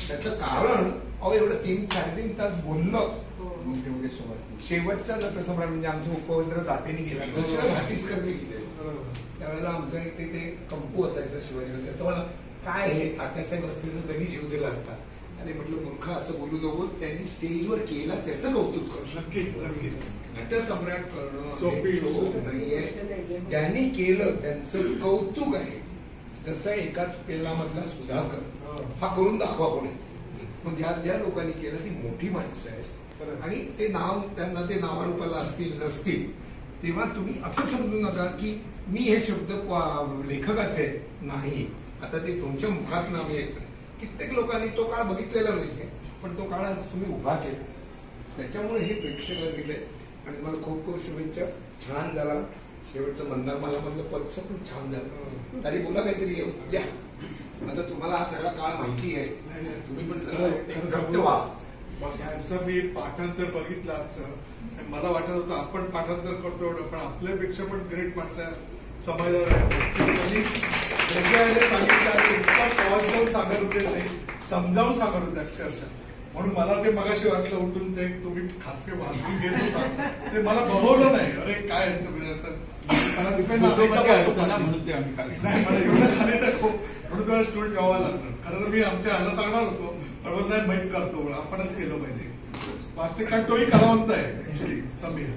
त्याचं कारण एवढं 3-3.5 तास बोललं. शेवटचा नटसम्राट म्हणजे आमचे उपवेंद्र दातेने गेला, दुसऱ्या धाटीसकरने गेले. त्यावेळेला आमच्या इथे ते कंपू असायचा शिवाजी. तेव्हा काय हे तात्यासाहेब असतील तर त्यांनी जीव दिला असता. आणि म्हटलं मूर्ख असं बोलू नको, त्यांनी स्टेजवर केला त्याचं कौतुक करू. नक्कीच नटसम्राट करणं नाहीये, ज्यांनी केलं त्यांचं कौतुक आहे. जसं एकाच पेलामधला सुधाकर हा करून दाखवा कोणी, मग ज्या लोकांनी केलं ती मोठी माणसं आहेत. आणि ते नाव त्यांना ते नावारूपाला असतील नसतील तेव्हा तुम्ही असं समजू नका की मी हे शब्द लेखकाचे नाही. आता ते तुमच्या मुखात नाव येत कित्येक लोकांनी तो काळ बघितलेला नाही, पण तो काळ आज तुम्ही उभा केला, त्याच्यामुळे हे प्रेक्षकाला दिले. आणि मला खूप खूप शुभेच्छा. छान झाला शेवटचं म्हणणार मला म्हणलं पक्ष पण छान झालं. तरी बोला काहीतरी या. आता तुम्हाला हा सगळा काळ माहिती आहे, तुम्ही पण सत्य व्हा. यांचं मी पाठांतर बघितलं आजचं, मला वाटत होतं आपण पाठांतर करतो एवढं, पण आपल्यापेक्षा पण ग्रेट माणसं समाजात त्यांनी सांगितलं इतका पॉझिटिव्ह सांगत होते, ते समजावून सांगत होते अक्षरशः. म्हणून मला ते मगाशी वाटलं उठून ते तुम्ही खासके वाचून घेत होता ते मला बघवलं नाही. अरे काय यांचं असं मला डिपेंड नाही, मला एवढं झाले नाही खूप, म्हणून तुम्हाला स्टूल ठेवावं लागलं. खरं मी आमच्या ह्याला सांगणार होतो, पण नाही माहीत करतो आपणच केलं पाहिजे वास्तविक, कारण तोही कलावंत आहे ऍक्च्युली समीर.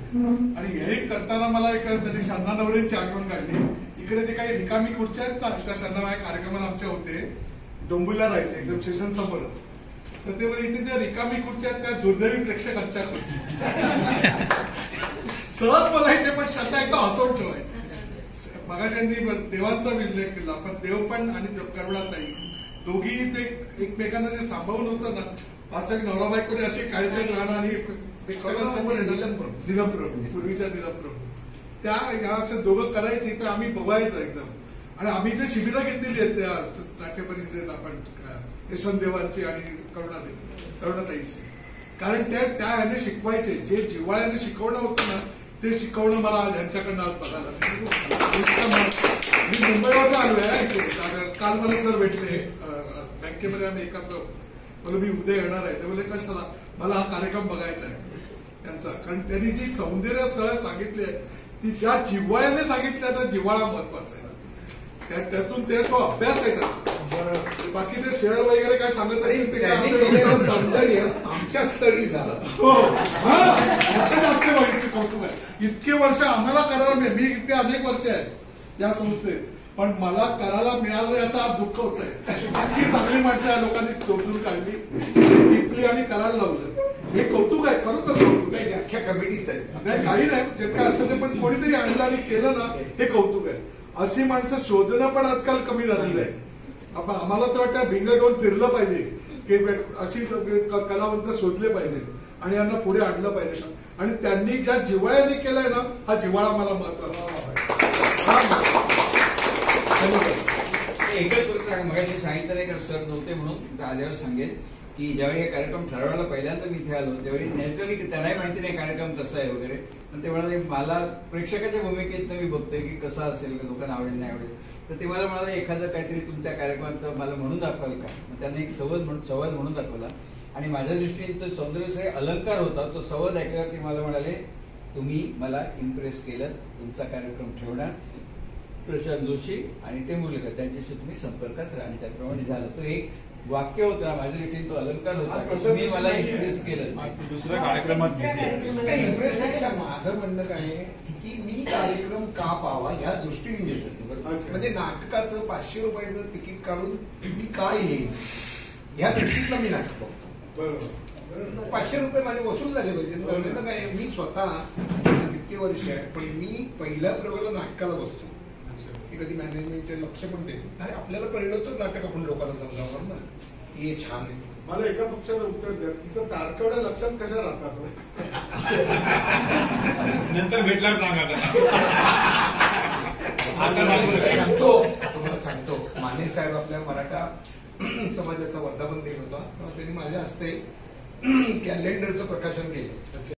आणि हे करताना मला एक त्यांनी शन्ना नवरेंची आठवण काढली. इकडे जे काही रिकामी खुर्च्या आहेत ना, त्या शन्ना कार्यक्रमाला आमच्या होते, डोंबिवलीला राहायचे एकदम स्टेशन समोरच. तर ते म्हणजे इथे ज्या रिकामी खुर्च्या आहेत त्या दुर्दैवी प्रेक्षकांच्या खुर्च्या सहज बोलायचे, पण शब्द एकदा हसवून ठेवायचे. मगाशांनी देवांचा उल्लेख केला, पण देव पण आणि करुणाताई दोघी ते एकमेकांना जे सांभाळून होतं ना, वास्तविक नवरा बायकोने अशी काळीच्या लहान आणि प्रेक्षकांसमोर निलमप्रभू पूर्वीच्या निलमप्रभू त्या ह्या असं दोघं करायचे, तर आम्ही बघायचं एकदम. आणि आम्ही जे शिबिरं घेतलेली आहेत त्या नाट्य परिषदेत आपण यशवंत देवांची आणि करुणाताईची, कारण त्या ह्याने शिकवायचे, जे जिव्हाळ्याने शिकवणं होतं ना ते शिकवणं मला आज ह्यांच्याकडनं आज बघायला. मी मुंबईवर आलोय इथे, काल मला सर भेटले बँकेमध्ये, आम्ही एकत्र बोल मी उद्या येणार आहे. ते बोलले कशाला, मला हा कार्यक्रम बघायचा आहे त्यांचा, कारण त्यांनी जी सौंदर्य सह सांगितली आहे ती ज्या जिव्हाळ्याने सांगितल्या त्या जिव्हाळा महत्वाचा आहे. त्यातून ते तो अभ्यास आहे त्याचा. बाकी ते शेअर वगैरे काय सांगत असेल ते सौंदर्य आमच्या स्थळी झालं. हो याचं जास्त बघितलं कौतुक आहे. इतके वर्ष आम्हाला करावं नाही, मी इतके अनेक वर्ष आहेत या संस्थेत, पण मला करायला मिळालं याचा आज दुःख होत आहे. इतकी चांगली माणसं या लोकांनी शोधून काढली, टिपली आणि करायला लावलं. हे कौतुक आहे, खरोखर कौतुक आहे. अख्ख्या कमिटीच आहे, काही नाही जे काय असं ते, पण कोणीतरी आणलं आणि केलं ना हे कौतुक आहे. अशी माणसं शोधणं पण आजकाल कमी झालेलं आहे. आपण आम्हाला तर वाटतं भिंग घेऊन फिरलं पाहिजे की अशी कलावंत शोधले पाहिजेत आणि यांना पुढे आणलं पाहिजे. आणि त्यांनी ज्या जिव्हाळ्याने केलंय ना, हा जिव्हाळा मला महत्वाचा. एकच गोष्ट मगाशी सांगितलं नाही का सर नव्हते म्हणून आल्यावर सांगेल की ज्यावेळी हे कार्यक्रम ठरवायला पहिल्यांदा मी इथे आलो त्यावेळी नॅचरली त्यांनाही माहिती नाही कार्यक्रम कसा आहे वगैरे, पण ते म्हणाले मला प्रेक्षकाच्या भूमिकेत मी बघतोय की कसा असेल, लोकांना आवडेल नाही आवडेल. तर ते मला म्हणाले एखादं काहीतरी तुमच्या कार्यक्रमात मला म्हणून दाखवाल का. मग त्यांनी एक संवाद म्हणून दाखवला आणि माझ्या दृष्टीने तो सौंदर्य अलंकार होता. तो संवाद ऐकल्यावरती मला म्हणाले तुम्ही मला इम्प्रेस केलं, तुमचा कार्यक्रम ठेवणार, प्रशांत जोशी आणि टेंभुर्णेकर त्यांच्याशी तुम्ही संपर्कात राहा. आणि त्याप्रमाणे झालं. तो एक वाक्य होता माझ्या दृष्टीने, तो अलंकार होता, तुम्ही मला इम्प्रेस केलं. दुसऱ्या कार्यक्रमात इम्प्रेसपेक्षा माझं म्हणणं काय आहे की मी कार्यक्रम का पावा या दृष्टीने घेतो. म्हणजे नाटकाचं 500 रुपयाचं तिकीट काढून मी काय येईल ह्या दृष्टीतलं मी नाटक बघतो. 500 रुपये माझे वसूल झाले पाहिजे. काय मी स्वतः इतके वर्ष आहे, पण मी पहिल्या प्रयोगाला नाटकाला बसतो. कधी मॅनेजमेंटचे लक्ष पण देतो. अरे आपल्याला कळलं तर नाटक आपण लोकांना समजावणार ना, हे छान आहे. मला एका पक्षाला उत्तर द्या, तिथं तारकवड्या लक्षात कशा राहतात नंतर भेटल्यावर सांगा. तुम्हाला सांगतो माने साहेब आपल्या मराठा समाजाचा वर्धापन दिन होता, त्यांनी माझ्या हस्ते कॅलेंडरचं प्रकाशन केलं.